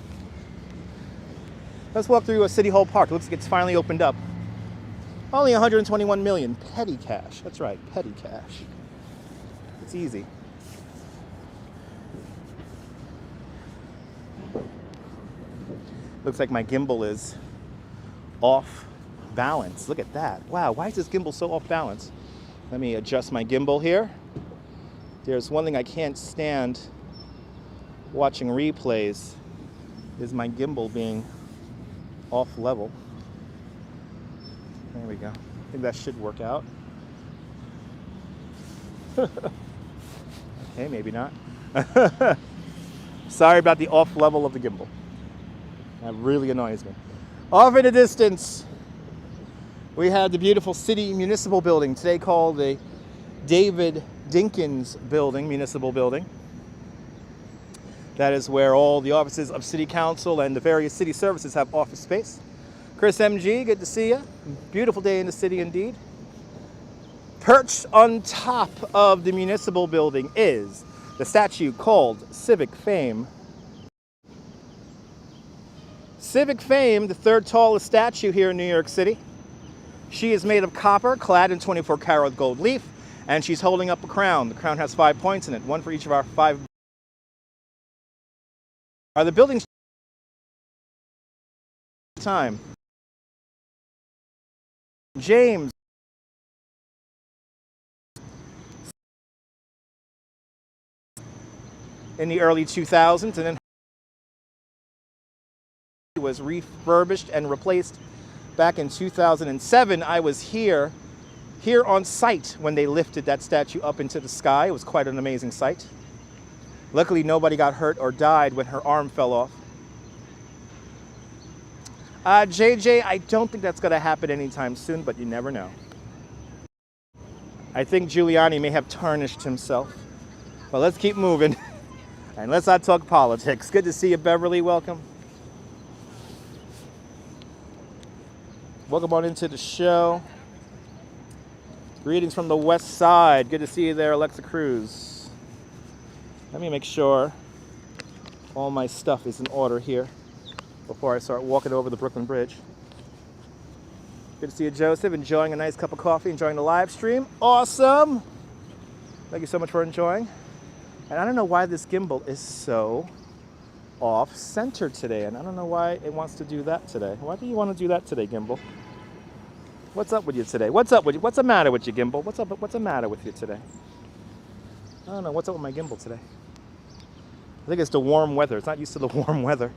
Let's walk through a City Hall Park. It looks like it's finally opened up. Only 121 million, petty cash. That's right, petty cash. It's easy. Looks like my gimbal is off balance. Look at that. Wow, why is this gimbal so off balance? Let me adjust my gimbal here. There's one thing I can't stand watching replays is my gimbal being off level. There we go. I think that should work out. Okay, maybe not. Sorry about the off level of the gimbal. That really annoys me. Off in the distance, we have the beautiful City Municipal Building, today called the David Dinkins Building, Municipal Building. That is where all the offices of City Council and the various city services have office space. Chris MG, good to see you. Beautiful day in the city indeed. Perched on top of the municipal building is the statue called Civic Fame. Civic Fame, the third tallest statue here in New York City. She is made of copper, clad in 24-karat gold leaf, and she's holding up a crown. The crown has 5 points in it, one for each of our 5. Are the buildings time? James. In the early 2000s, and then it was refurbished and replaced back in 2007. I was here on site when they lifted that statue up into the sky. It was quite an amazing sight. Luckily, nobody got hurt or died when her arm fell off. JJ, I don't think that's going to happen anytime soon, but you never know. I think Giuliani may have tarnished himself. But let's keep moving. And let's not talk politics. Good to see you, Beverly. Welcome. Welcome on into the show. Greetings from the west side. Good to see you there, Alexa Cruz. Let me make sure all my stuff is in order here before I start walking over the Brooklyn Bridge. Good to see you, Joseph. Enjoying a nice cup of coffee, enjoying the live stream. Awesome. Thank you so much for enjoying. And I don't know why this gimbal is so off-center today, and I don't know why it wants to do that today. Why do you want to do that today, gimbal? What's up with you today? What's up with you? What's the matter with you, gimbal? What's up? What's the matter with you today? I don't know. What's up with my gimbal today? I think it's the warm weather. It's not used to the warm weather.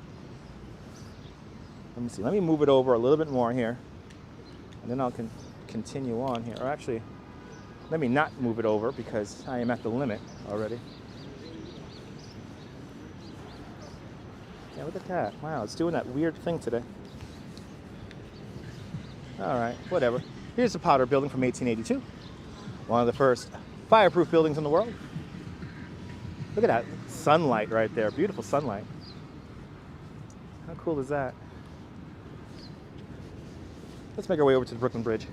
Let me see. Let me move it over a little bit more here, and then I'll continue on here. Or actually, let me not move it over because I am at the limit already. Yeah, look at that. Wow, it's doing that weird thing today. All right, whatever. Here's the Potter Building from 1882. One of the first fireproof buildings in the world. Look at that sunlight right there. Beautiful sunlight. How cool is that? Let's make our way over to the Brooklyn Bridge.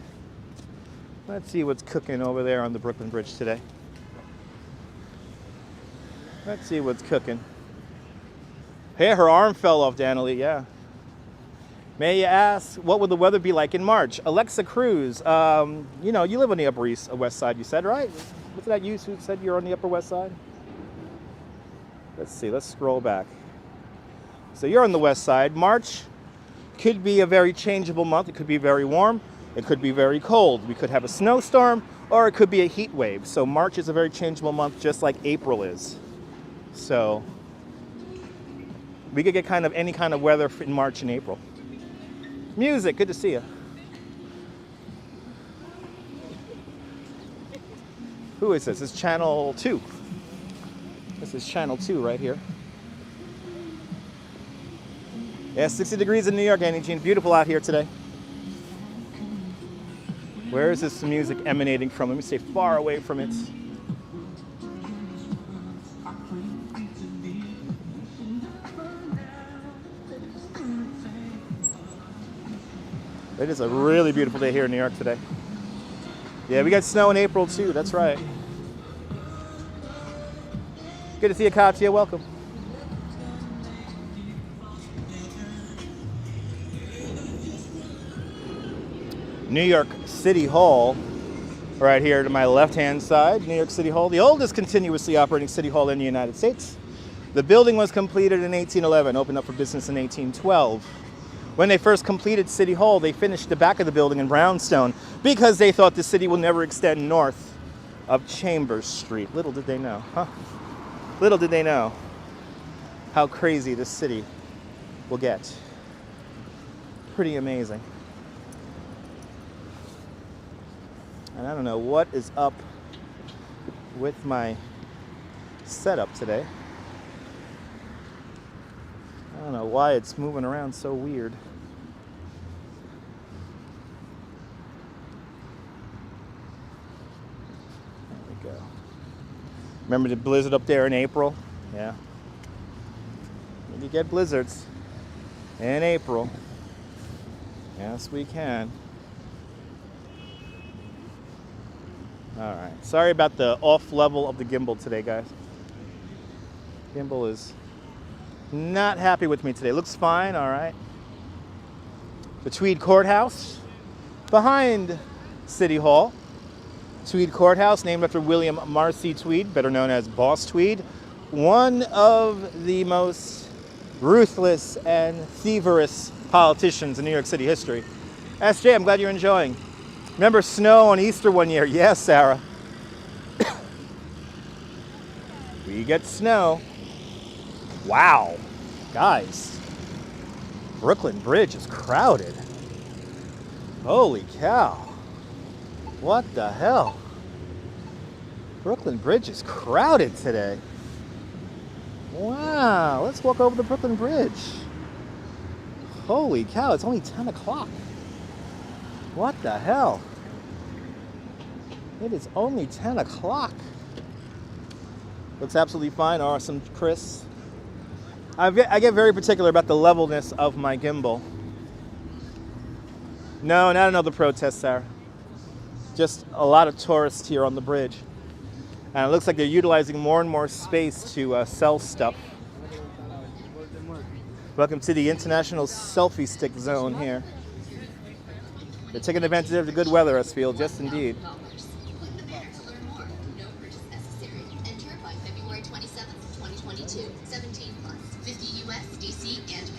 Let's see what's cooking over there on the Brooklyn Bridge today. Let's see what's cooking. Hey, her arm fell off, Danilee, yeah. May you ask, what would the weather be like in March? Alexa Cruz, you know, you live on the Upper East West Side, you said, right? Wasn't that you who said you're on the Upper West Side? Let's see, let's scroll back. So you're on the West Side. March could be a very changeable month. It could be very warm. It could be very cold. We could have a snowstorm, or it could be a heat wave. So March is a very changeable month, just like April is. So we could get kind of any kind of weather in March and April. Music, good to see you. Who is this? This is channel 2. This is channel 2 right here. Yeah, 60 degrees in New York, Annie Jean. Beautiful out here today. Where is this music emanating from? Let me stay far away from it. It is a really beautiful day here in New York today. Yeah, we got snow in April too, that's right. Good to see you, Katya, welcome. New York City Hall, right here to my left-hand side, New York City Hall, the oldest continuously operating city hall in the United States. The building was completed in 1811, opened up for business in 1812. When they first completed City Hall, they finished the back of the building in brownstone because they thought the city will never extend north of Chambers Street. Little did they know, huh? Little did they know how crazy this city will get. Pretty amazing. And I don't know what is up with my setup today. I don't know why it's moving around so weird. There we go. Remember the blizzard up there in April? Yeah. You get blizzards in April. Yes, we can. All right. Sorry about the off level of the gimbal today, guys. Gimbal is not happy with me today. Looks fine, all right. The Tweed Courthouse behind City Hall. Tweed Courthouse, named after William Marcy Tweed, better known as Boss Tweed, one of the most ruthless and thieverous politicians in New York City history. SJ, I'm glad you're enjoying. Remember snow on Easter one year? Yes, Sarah. We get snow. Wow, guys, Brooklyn Bridge is crowded. Holy cow. What the hell? Brooklyn Bridge is crowded today. Wow, let's walk over the Brooklyn Bridge. Holy cow, it's only 10 o'clock. What the hell? It is only 10 o'clock. Looks absolutely fine, awesome, Chris. I get very particular about the levelness of my gimbal. No, not another protest, Sarah. Just a lot of tourists here on the bridge. And it looks like they're utilizing more and more space to sell stuff. Welcome to the International Selfie Stick Zone here. They're taking advantage of the good weather, us feel, just indeed.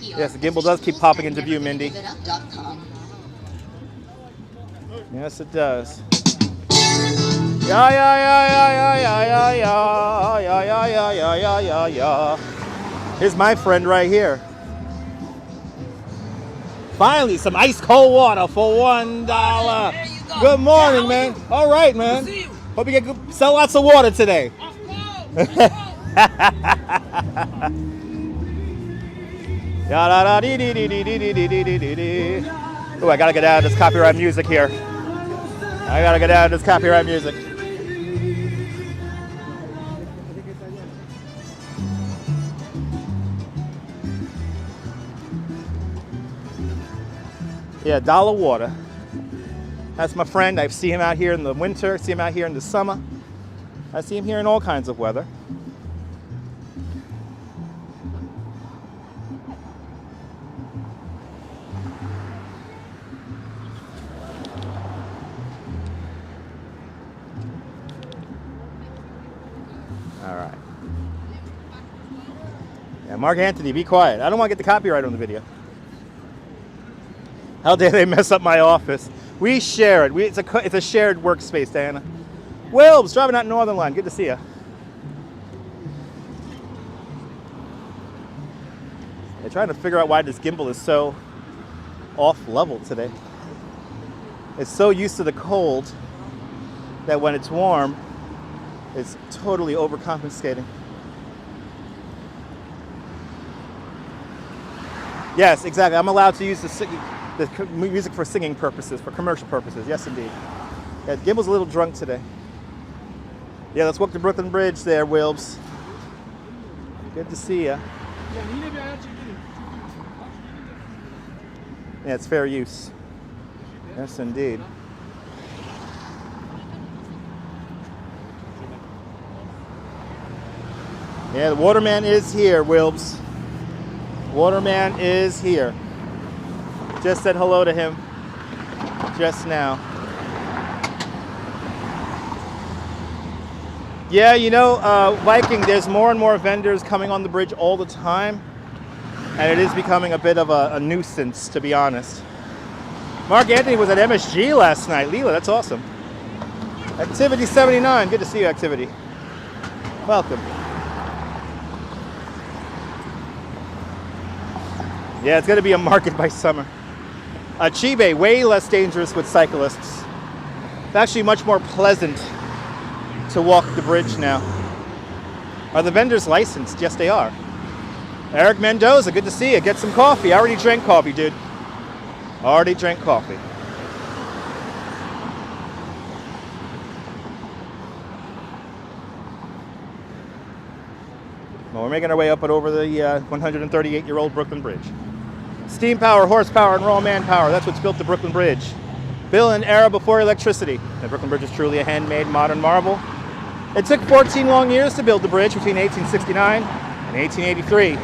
Yes, the gimbal does keep popping into view, Mindy. Yes, it does. Yeah, yeah, yeah, yeah, yeah, yeah, yeah, yeah, yeah, yeah, yeah, yeah, yeah, yeah. Here's my friend right here. Finally, some ice cold water for $1. Good morning, man. All right, man. Hope you get sell lots of water today. Oh, I gotta get out of this copyright music here. I gotta get out of this copyright music. Yeah, $1 water. That's my friend. I see him out here in the winter, see him out here in the summer. I see him here in all kinds of weather. All right. Yeah, Mark Anthony, be quiet. I don't want to get the copyright on the video. How dare they mess up my office? We share it. It's a shared workspace, Diana. Wilbs, driving out Northern Line. Good to see you. They're trying to figure out why this gimbal is so off level today. It's so used to the cold that when it's warm, it's totally overcompensating. Yes, exactly. I'm allowed to use the music for singing purposes, for commercial purposes. Yes, indeed. Yeah, Gimble's a little drunk today. Yeah, let's walk to Brooklyn Bridge there, Wilbs. Good to see ya. Yeah, it's fair use. Yes, indeed. Yeah, the waterman is here, Wilbs. Waterman is here. Just said hello to him just now. Yeah, you know, Viking, there's more and more vendors coming on the bridge all the time, and it is becoming a bit of a nuisance, to be honest. Mark Anthony was at MSG last night. Leela, that's awesome. Activity 79, good to see you, Activity. Welcome. Yeah, it's going to be a market by summer. Chibe, way less dangerous with cyclists. It's actually much more pleasant to walk the bridge now. Are the vendors licensed? Yes, they are. Eric Mendoza, good to see you. Get some coffee. I already drank coffee, dude. Already drank coffee. Well, we're making our way up and over the 138-year-old Brooklyn Bridge. Steam power, horsepower, and raw manpower. That's what's built the Brooklyn Bridge. Built in an era before electricity. The Brooklyn Bridge is truly a handmade modern marvel. It took 14 long years to build the bridge between 1869 and 1883.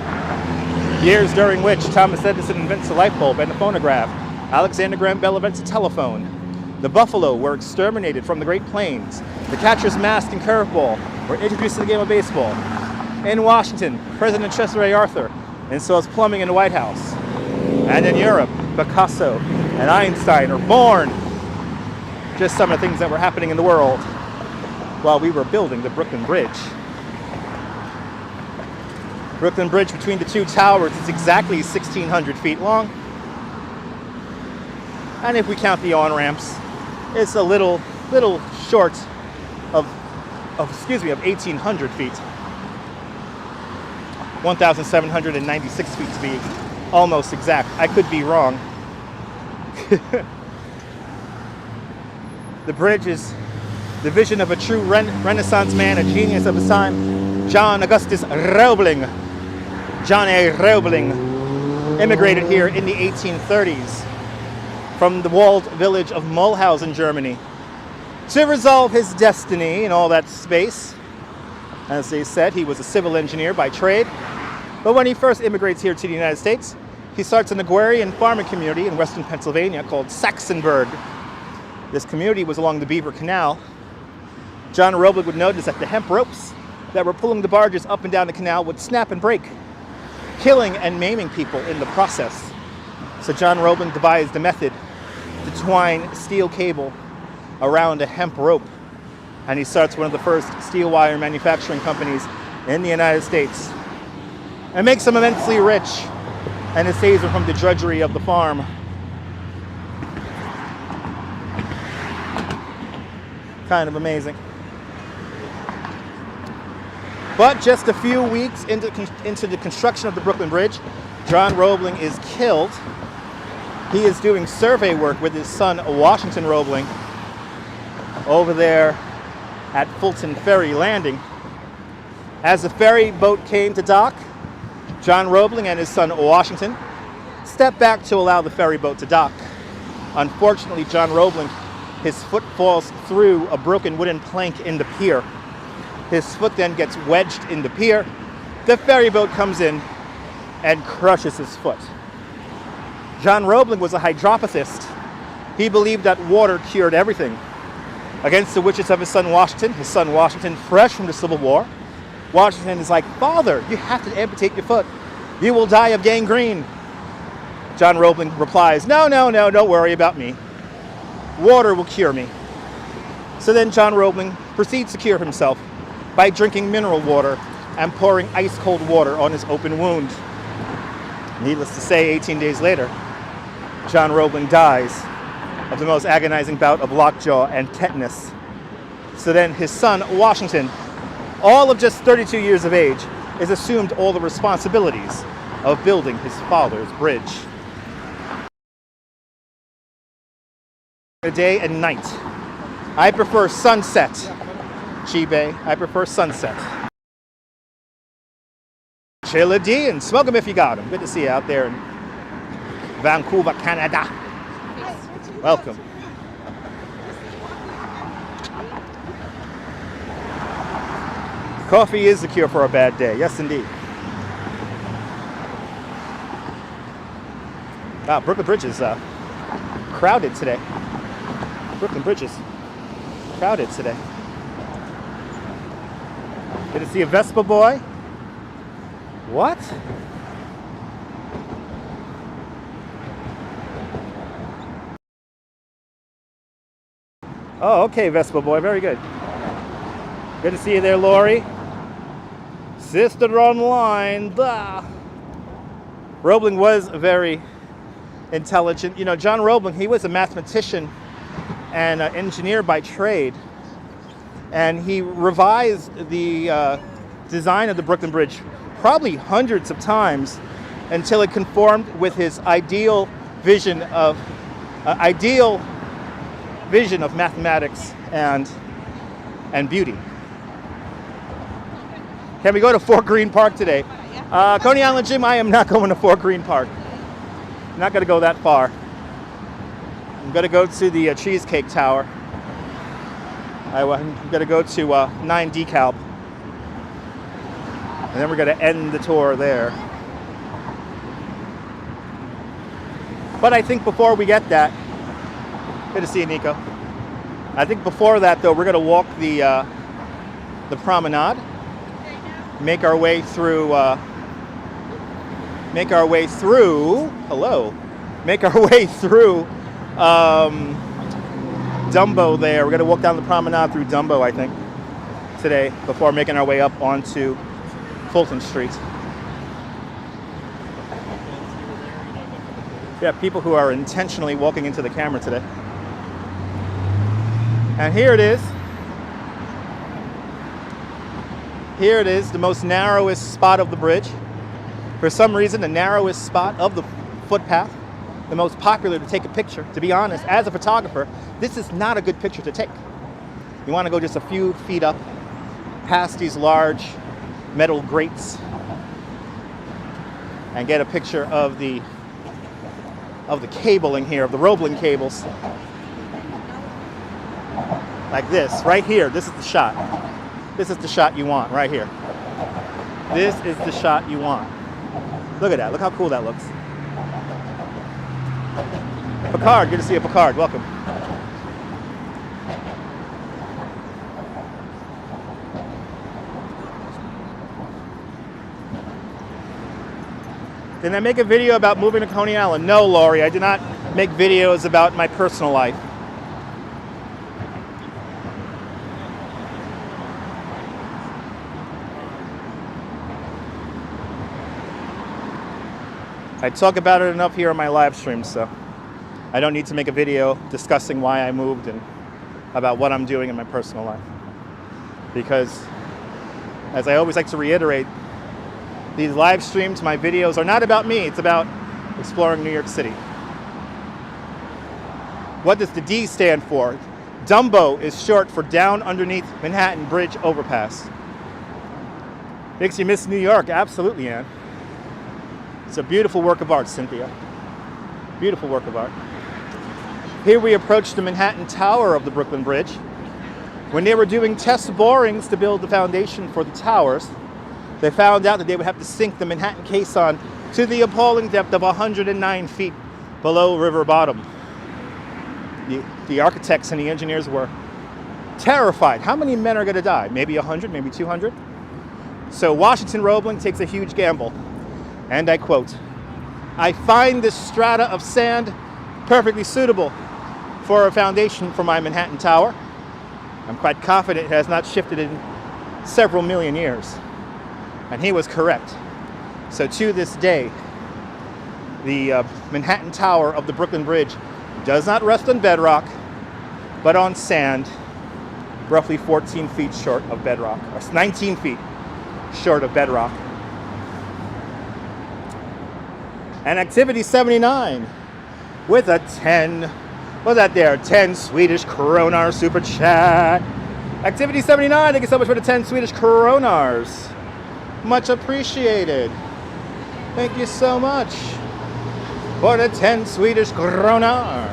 Years during which Thomas Edison invents the light bulb and the phonograph. Alexander Graham Bell invents the telephone. The buffalo were exterminated from the Great Plains. The catcher's mask and curveball were introduced to the game of baseball. In Washington, President Chester A. Arthur installs plumbing in the White House. And in Europe, Picasso and Einstein are born. Just some of the things that were happening in the world while we were building the Brooklyn Bridge. Brooklyn Bridge between the two towers is exactly 1,600 feet long. And if we count the on-ramps, it's a little short of 1,800 feet. 1,796 feet to be almost exact. I could be wrong. The bridge is the vision of a true Renaissance man, a genius of his time, John Augustus Roebling. John A. Roebling immigrated here in the 1830s from the walled village of Mulhausen, Germany, to resolve his destiny in all that space. As they said, he was a civil engineer by trade. But when he first immigrates here to the United States, he starts an agrarian farming community in western Pennsylvania called Saxonburg. This community was along the Beaver Canal. John Roebling would notice that the hemp ropes that were pulling the barges up and down the canal would snap and break killing and maiming people in the process. So John Roebling devised a method to twine steel cable around a hemp rope, and he starts one of the first steel wire manufacturing companies in the United States. It makes him immensely rich, and it saves him from the drudgery of the farm. Kind of amazing. But just a few weeks into the construction of the Brooklyn Bridge, John Roebling is killed. He is doing survey work with his son, Washington Roebling, over there at Fulton Ferry Landing. As the ferry boat came to dock, John Roebling and his son, Washington, stepped back to allow the ferry boat to dock. Unfortunately, John Roebling, his foot falls through a broken wooden plank in the pier. His foot then gets wedged in the pier. The ferry boat comes in and crushes his foot. John Roebling was a hydropathist. He believed that water cured everything. Against the wishes of his son Washington, fresh from the Civil War, Washington is like, "Father, you have to amputate your foot. You will die of gangrene." John Roebling replies, "No, don't worry about me. Water will cure me." So then John Roebling proceeds to cure himself by drinking mineral water and pouring ice cold water on his open wound. Needless to say, 18 days later, John Roebling dies of the most agonizing bout of lockjaw and tetanus. So then his son, Washington, all of just 32 years of age, is assumed all the responsibilities of building his father's bridge. Day and night. I prefer sunset. Chibe, I prefer sunset. Chilla D, and smoke them if you got them. Good to see you out there in Vancouver, Canada. Welcome. Coffee is the cure for a bad day. Yes, indeed. Wow, Brooklyn Bridge is crowded today. Brooklyn Bridge is crowded today. Good to see a Vespa boy. What? Oh, okay, Vespa boy. Very good. Good to see you there, Lori. Sister online. Blah. Roebling was very intelligent. You know, John Roebling, he was a mathematician and an engineer by trade. And he revised the design of the Brooklyn Bridge probably hundreds of times until it conformed with his ideal vision of mathematics and beauty. Can we go to Fort Greene Park today? Coney Island Gym, I am not going to Fort Greene Park. I'm not going to go that far. I'm going to go to the Cheesecake Tower. I'm going to go to 9 DeKalb. And then we're going to end the tour there. But I think before we get that, good to see you, Nico. I think before that, though, we're going to walk the promenade, make our way through Dumbo there. We're going to walk down the promenade through Dumbo, I think, today, before making our way up onto Fulton Street. We have people who are intentionally walking into the camera today. And here it is. Here it is, the most narrowest spot of the bridge. For some reason, the narrowest spot of the footpath, the most popular to take a picture. To be honest, as a photographer, this is not a good picture to take. You want to go just a few feet up, past these large metal grates, and get a picture of the cabling here, of the Roebling cables. Like this, right here. This is the shot. This is the shot you want, right here. This is the shot you want. Look at that. Look how cool that looks. Picard, good to see you, Picard. Welcome. Did I make a video about moving to Coney Island? No, Laurie, I did not make videos about my personal life. I talk about it enough here on my live streams, so I don't need to make a video discussing why I moved and about what I'm doing in my personal life. Because, as I always like to reiterate, these live streams, my videos, are not about me. It's about exploring New York City. What does the D stand for? Dumbo is short for Down Underneath Manhattan Bridge Overpass. Makes you miss New York. Absolutely, Ann. It's a beautiful work of art, Cynthia. Beautiful work of art. Here we approach the Manhattan Tower of the Brooklyn Bridge. When they were doing test borings to build the foundation for the towers, they found out that they would have to sink the Manhattan caisson to the appalling depth of 109 feet below river bottom. The architects and the engineers were terrified. How many men are going to die? Maybe 100, maybe 200? So Washington Roebling takes a huge gamble. And I quote, "I find this strata of sand perfectly suitable for a foundation for my Manhattan Tower. I'm quite confident it has not shifted in several million years." And he was correct. So to this day, the Manhattan Tower of the Brooklyn Bridge does not rest on bedrock, but on sand, roughly 14 feet short of bedrock, or 19 feet short of bedrock. And Activity 79 with a 10, what's that there? 10 Swedish kronar super chat. Activity 79, thank you so much for the 10 Swedish kronars. Much appreciated. Thank you so much for the 10 Swedish kronar.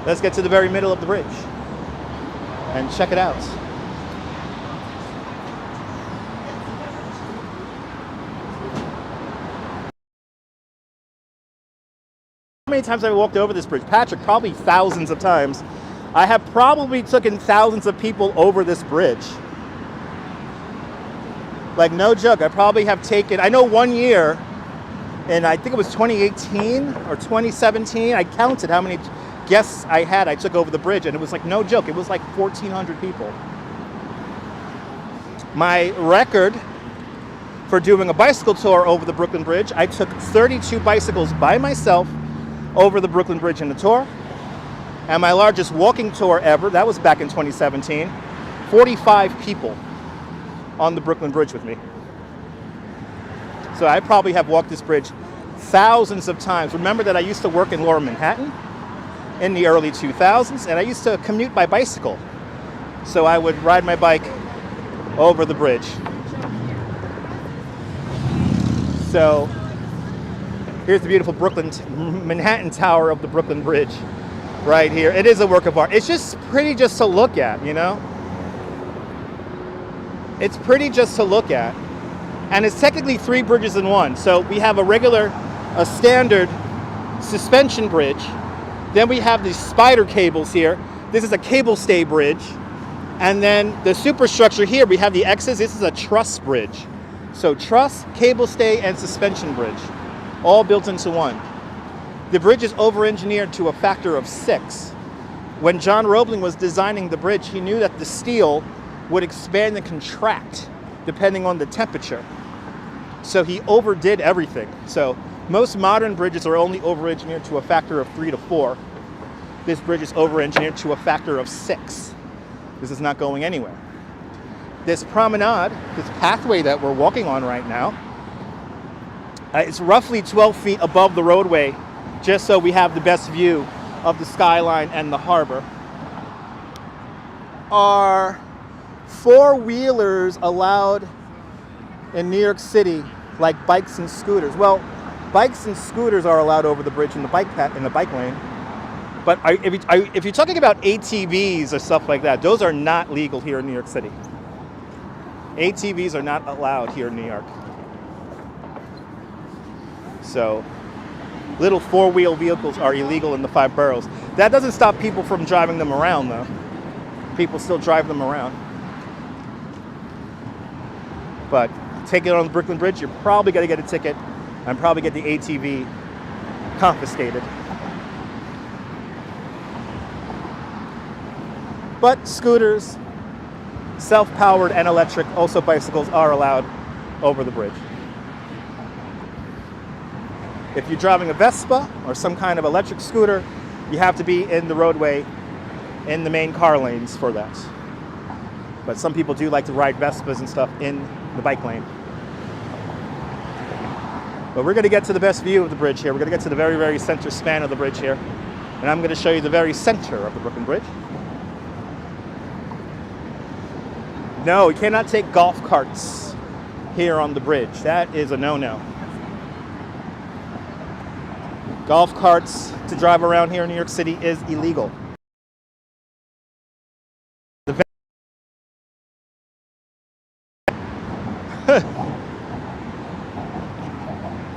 Let's get to the very middle of the bridge and check it out. How many times have I walked over this bridge? Patrick, probably thousands of times. I have probably taken thousands of people over this bridge. Like, no joke, I probably have taken, I know one year, and I think it was 2018 or 2017, I counted how many guests I took over the bridge, and it was like, no joke, it was like 1,400 people. My record for doing a bicycle tour over the Brooklyn Bridge, I took 32 bicycles by myself over the Brooklyn Bridge in the tour. And my largest walking tour ever, that was back in 2017, 45 people on the Brooklyn Bridge with me. So I probably have walked this bridge thousands of times. Remember that I used to work in Lower Manhattan in the early 2000s, and I used to commute by bicycle. So I would ride my bike over the bridge. So here's the beautiful Manhattan Tower of the Brooklyn Bridge right here. It is a work of art. It's just pretty just to look at, you know? It's pretty just to look at. And it's technically 3 bridges in one. So we have a standard suspension bridge. Then we have these spider cables here. This is a cable stay bridge. And then the superstructure here, we have the X's. This is a truss bridge. So truss, cable stay, and suspension bridge, all built into one. The bridge is over-engineered to a factor of 6. When John Roebling was designing the bridge, he knew that the steel would expand and contract depending on the temperature. So he overdid everything. So most modern bridges are only over-engineered to a factor of 3 to 4. This bridge is over-engineered to a factor of 6. This is not going anywhere. This promenade, this pathway that we're walking on right now, it's roughly 12 feet above the roadway, just so we have the best view of the skyline and the harbor. Are 4-wheelers allowed in New York City like bikes and scooters? Well, bikes and scooters are allowed over the bridge in the bike lane. But if you're talking about ATVs or stuff like that, those are not legal here in New York City. ATVs are not allowed here in New York. So little 4-wheel vehicles are illegal in the 5 boroughs. That doesn't stop people from driving them around, though. People still drive them around. But take it on the Brooklyn Bridge, you're probably going to get a ticket and probably get the ATV confiscated. But scooters, self-powered and electric, also bicycles, are allowed over the bridge. If you're driving a Vespa or some kind of electric scooter, you have to be in the roadway in the main car lanes for that. But some people do like to ride Vespas and stuff in the bike lane. But we're going to get to the best view of the bridge here. We're going to get to the very, very center span of the bridge here. And I'm going to show you the very center of the Brooklyn Bridge. No, you cannot take golf carts here on the bridge. That is a no-no. Golf carts to drive around here in New York City is illegal.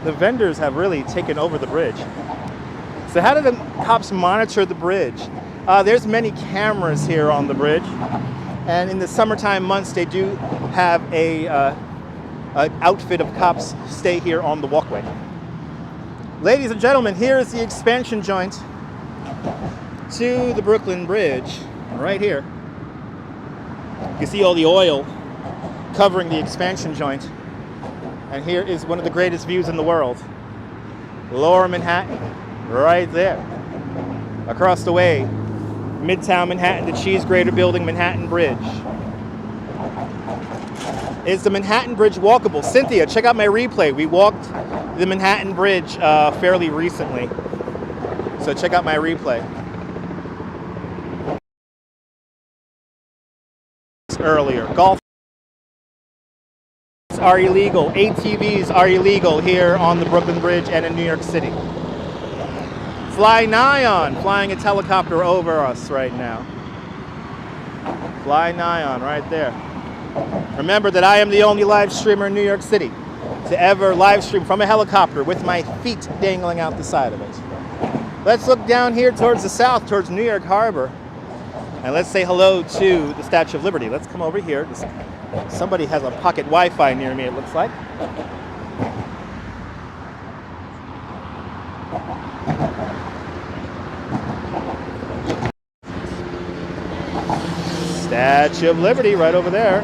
The vendors have really taken over the bridge. So how do the cops monitor the bridge? There's many cameras here on the bridge. And in the summertime months, they do have an outfit of cops stay here on the walkway. Ladies and gentlemen, here is the expansion joint to the Brooklyn Bridge, right here. You see all the oil covering the expansion joint. And here is one of the greatest views in the world. Lower Manhattan, right there. Across the way, Midtown Manhattan, the cheese grater building, Manhattan Bridge. Is the Manhattan Bridge walkable? Cynthia, check out my replay. We walked the Manhattan Bridge fairly recently. So check out my replay. Earlier, golf are illegal. ATVs are illegal here on the Brooklyn Bridge and in New York City. Fly Nyan, flying its helicopter over us right now. Fly Nyan, right there. Remember that I am the only live streamer in New York City to ever live stream from a helicopter with my feet dangling out the side of it. Let's look down here towards the south, towards New York Harbor, and let's say hello to the Statue of Liberty. Let's come over here. Somebody has a pocket Wi-Fi near me, it looks like. Statue of Liberty right over there.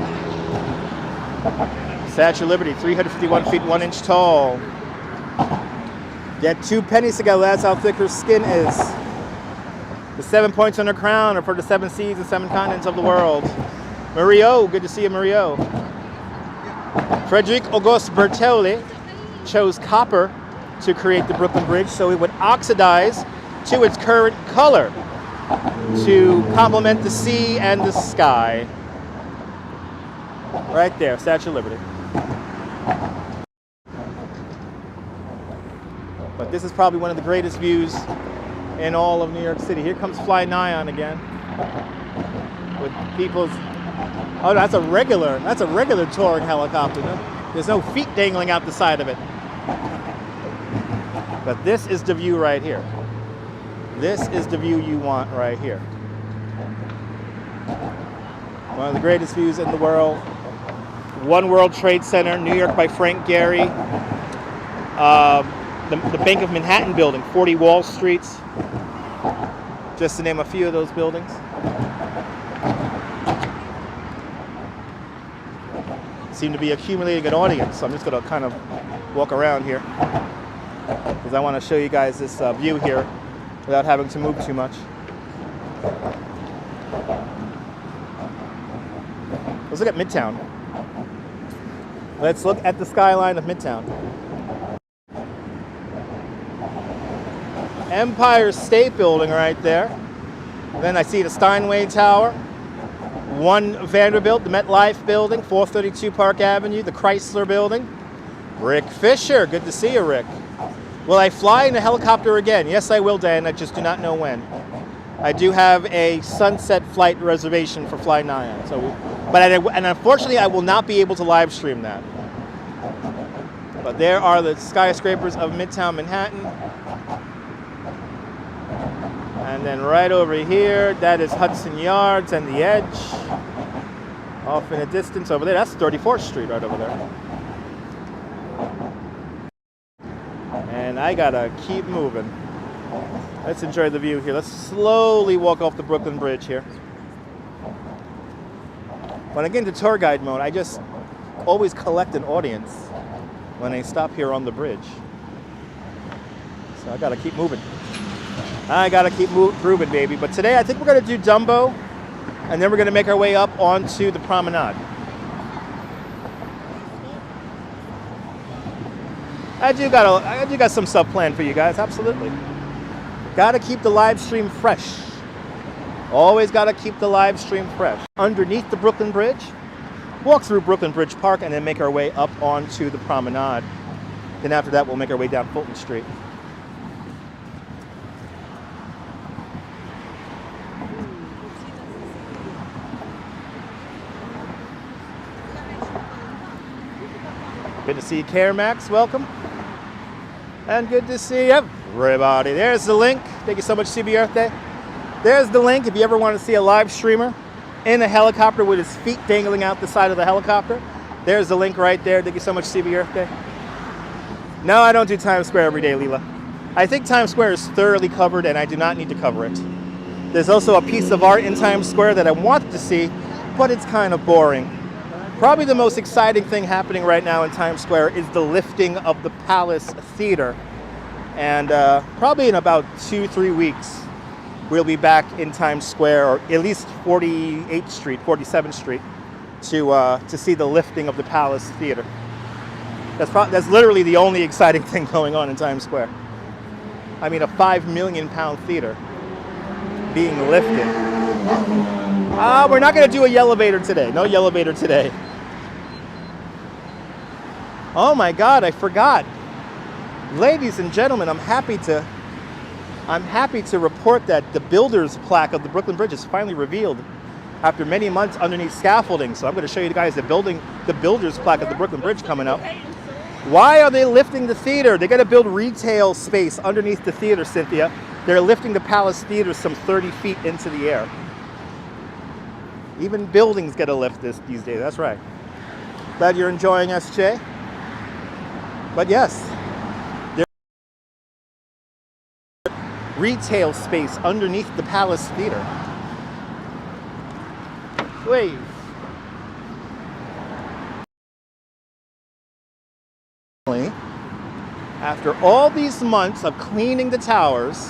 Statue of Liberty, 351 feet 1 inch tall. Get 2 pennies together, that's how thick her skin is. The 7 points on her crown are for the 7 seas and 7 continents of the world. Mario, good to see you, Mario. Frederic Auguste Berthollet chose copper to create the Brooklyn Bridge so it would oxidize to its current color to complement the sea and the sky. Right there, Statue of Liberty. But this is probably one of the greatest views in all of New York City. Here comes Fly Nyan again with people's. Oh, that's a regular touring helicopter. There's no feet dangling out the side of it. But this is the view right here. This is the view you want right here. One of the greatest views in the world. One World Trade Center, New York by Frank Gehry. The Bank of Manhattan building, 40 Wall Streets. Just to name a few of those buildings. Seem to be accumulating an audience, so I'm just going to kind of walk around here because I want to show you guys this view here without having to move too much. Let's look at Midtown. Let's look at the skyline of Midtown. Empire State Building right there. Then I see the Steinway Tower. One Vanderbilt, the MetLife Building, 432 Park Avenue, the Chrysler Building. Rick Fisher, good to see you, Rick. Will I fly in a helicopter again? Yes, I will, Dan. I just do not know when. I do have a sunset flight reservation for Fly Nyan. And unfortunately, I will not be able to live stream that. But there are the skyscrapers of Midtown Manhattan. And then right over here, that is Hudson Yards and the Edge. Off in the distance over there, that's 34th Street right over there. and I gotta keep moving. Let's enjoy the view here. Let's slowly walk off the Brooklyn Bridge here. When I get into tour guide mode, I just always collect an audience when I stop here on the bridge. So I gotta keep moving. I gotta keep moving, baby. But today I think we're gonna do Dumbo, and then we're gonna make our way up onto the promenade. I do got some stuff planned for you guys, absolutely. Gotta keep the live stream fresh. Always gotta keep the live stream fresh. Underneath the Brooklyn Bridge, walk through Brooklyn Bridge Park, and then make our way up onto the promenade. Then after that, we'll make our way down Fulton Street. Good to see you, Max. Welcome. And good to see everybody. There's the link. Thank you so much, CB Earth Day. There's the link if you ever want to see a live streamer in a helicopter with his feet dangling out the side of the helicopter. There's the link right there. Thank you so much, CB Earth Day. No, I don't do Times Square every day, Leela. I think Times Square is thoroughly covered, and I do not need to cover it. There's also a piece of art in Times Square that I wanted to see, but it's kind of boring. Probably the most exciting thing happening right now in Times Square is the lifting of the Palace Theater. And probably in about 2-3 weeks, we'll be back in Times Square, or at least 48th Street, 47th Street, to see the lifting of the Palace Theater. That's literally the only exciting thing going on in Times Square. I mean, a £5 million theater being lifted. We're not going to do a elevator today. No elevator today. Oh my God, I forgot. Ladies and gentlemen, I'm happy to report that the builder's plaque of the Brooklyn Bridge is finally revealed after many months underneath scaffolding. So I'm going to show you guys the builder's plaque of the Brooklyn Bridge coming up. Why are they lifting the theater? They're going to build retail space underneath the theater, Cynthia. They're lifting the Palace Theater some 30 feet into the air. Even buildings get a lift these days, that's right. Glad you're enjoying SJ. But yes, there's retail space underneath the Palace Theater. Wait. After all these months of cleaning the towers,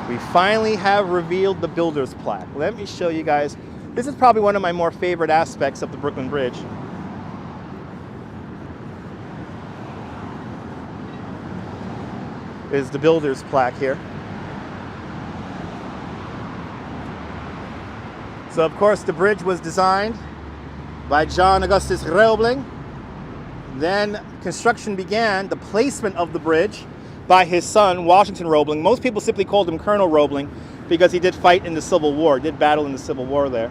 we finally have revealed the builder's plaque. Let me show you guys. This is probably one of my more favorite aspects of the Brooklyn Bridge. Is the builder's plaque here. So of course the bridge was designed by John Augustus Roebling. Then construction began, the placement of the bridge, by his son, Washington Roebling. Most people simply called him Colonel Roebling because he did fight in the Civil War, did battle in the Civil War there.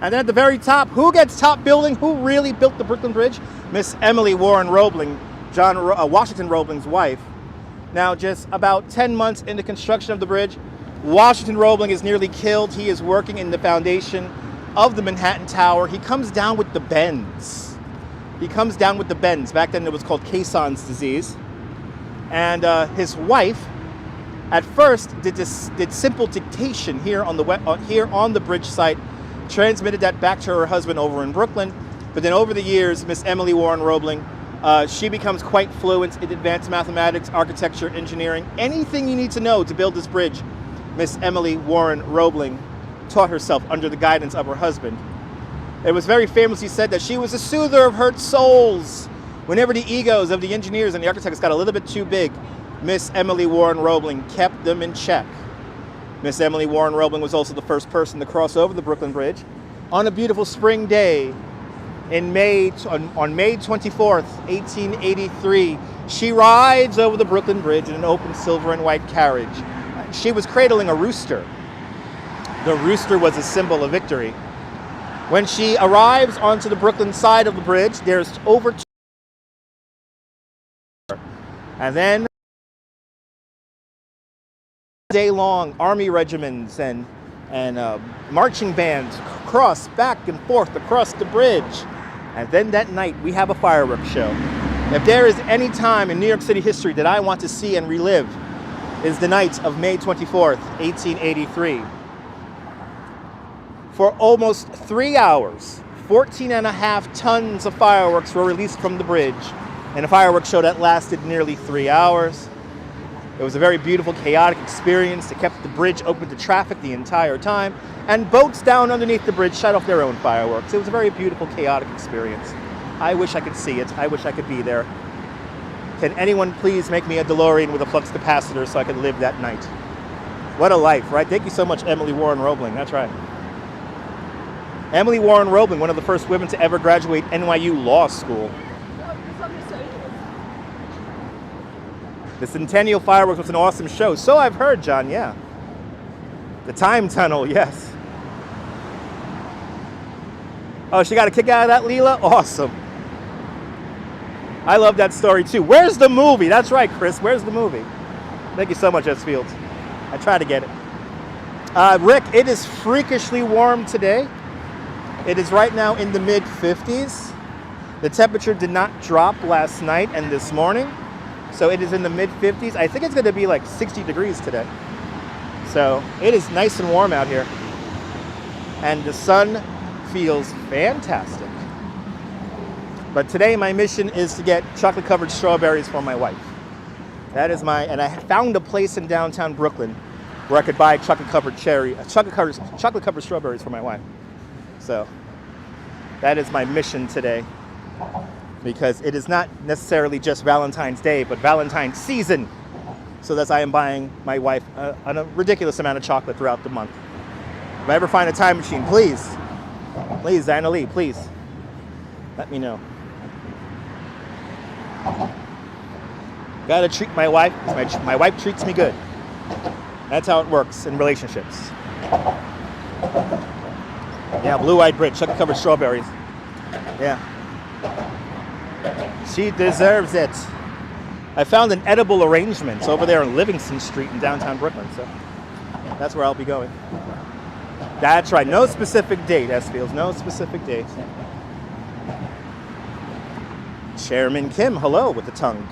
And then at the very top, who gets top building? Who really built the Brooklyn Bridge? Miss Emily Warren Roebling, Washington Roebling's wife. Now, just about 10 months into construction of the bridge, Washington Roebling is nearly killed. He is working in the foundation of the Manhattan Tower. He comes down with the bends. Back then it was called Caisson's disease. And his wife, at first, did simple dictation here on the bridge site, transmitted that back to her husband over in Brooklyn. But then over the years, Miss Emily Warren Roebling, she becomes quite fluent in advanced mathematics, architecture, engineering, anything you need to know to build this bridge. Miss Emily Warren Roebling taught herself under the guidance of her husband. It was very famously said that she was a soother of hurt souls. Whenever the egos of the engineers and the architects got a little bit too big, Miss Emily Warren Roebling kept them in check. Miss Emily Warren Roebling was also the first person to cross over the Brooklyn Bridge on a beautiful spring day on May 24th, 1883. She rides over the Brooklyn Bridge in an open silver and white carriage. She was cradling a rooster. The rooster was a symbol of victory. When she arrives onto the Brooklyn side of the bridge, there's over and then day long army regiments and marching bands cross back and forth across the bridge. And then that night we have a fireworks show. If there is any time in New York City history that I want to see and relive, is the night of May 24th, 1883. For almost 3 hours, 14.5 tons of fireworks were released from the bridge, and a fireworks show that lasted nearly 3 hours. It was a very beautiful, chaotic experience. It kept the bridge open to traffic the entire time, and boats down underneath the bridge shut off their own fireworks. It was a very beautiful, chaotic experience. I wish I could see it. I wish I could be there. Can anyone please make me a DeLorean with a flux capacitor so I could live that night? What a life, right? Thank you so much, Emily Warren Roebling. That's right. Emily Warren Roebling, one of the first women to ever graduate NYU Law School. The Centennial Fireworks was an awesome show. So I've heard, John, yeah. The Time Tunnel, yes. Oh, she got a kick out of that, Leela? Awesome. I love that story too. Where's the movie? That's right, Chris. Where's the movie? Thank you so much, S. Fields. I try to get it. Rick, it is freakishly warm today. It is right now in the mid-50s. The temperature did not drop last night and this morning. So it is in the mid-50s. I think it's going to be like 60 degrees today. So it is nice and warm out here. And the sun feels fantastic. But today my mission is to get chocolate-covered strawberries for my wife. That is and I found a place in downtown Brooklyn where I could buy chocolate-covered strawberries for my wife. So that is my mission today, because it is not necessarily just Valentine's Day, but Valentine's season. So that's I am buying my wife a ridiculous amount of chocolate throughout the month. If I ever find a time machine, please, Anna Lee, please, let me know. Gotta treat my wife. My wife treats me good. That's how it works in relationships. Yeah, blue-eyed Brit, chocolate-covered strawberries. Yeah. She deserves it. I found an edible arrangement over there on Livingston Street in downtown Brooklyn, so that's where I'll be going. That's right. No specific date, S-Fields. No specific date. Chairman Kim, hello with the tongue.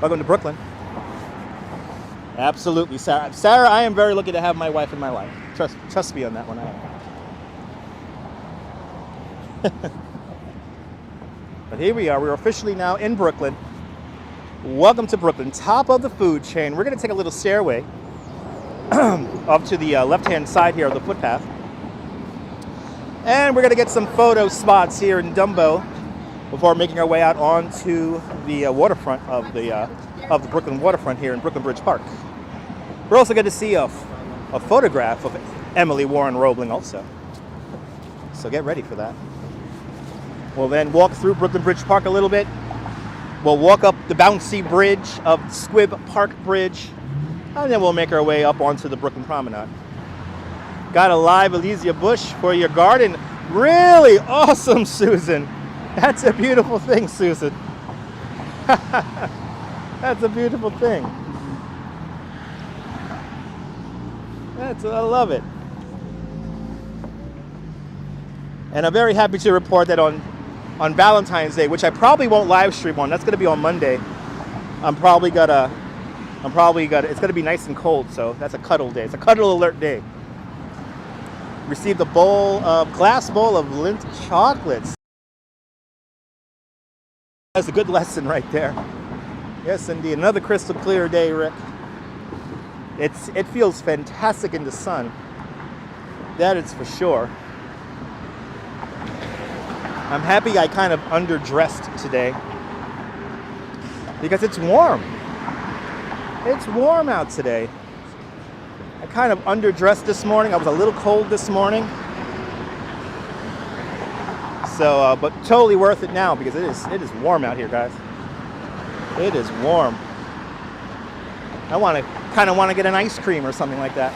Welcome to Brooklyn. Absolutely, Sarah. Sarah, I am very lucky to have my wife in my life. Trust me on that one. I am. But here we are. We're officially now in Brooklyn. Welcome to Brooklyn, top of the food chain. We're going to take a little stairway up to the left-hand side here of the footpath. And we're going to get some photo spots here in Dumbo before making our way out onto the waterfront of the Brooklyn waterfront here in Brooklyn Bridge Park. We're also going to see a photograph of Emily Warren Roebling also. So get ready for that. We'll then walk through Brooklyn Bridge Park a little bit. We'll walk up the bouncy bridge of Squibb Park Bridge, and then we'll make our way up onto the Brooklyn Promenade. Got a live Elysia bush for your garden. Really awesome, Susan. That's a beautiful thing, Susan. That's a beautiful thing. I love it. And I'm very happy to report that on Valentine's Day, which I probably won't live stream on, that's going to be on Monday. It's going to be nice and cold, so that's a cuddle day. It's a cuddle alert day. Received a glass bowl of Lindt chocolates. That's a good lesson right there. Yes, indeed. Another crystal clear day, Rick. It feels fantastic in the sun. That is for sure. I'm happy I kind of underdressed today because it's warm. It's warm out today. I kind of underdressed this morning. I was a little cold this morning. So, but totally worth it now because it is warm out here, guys. It is warm. I kind of want to get an ice cream or something like that.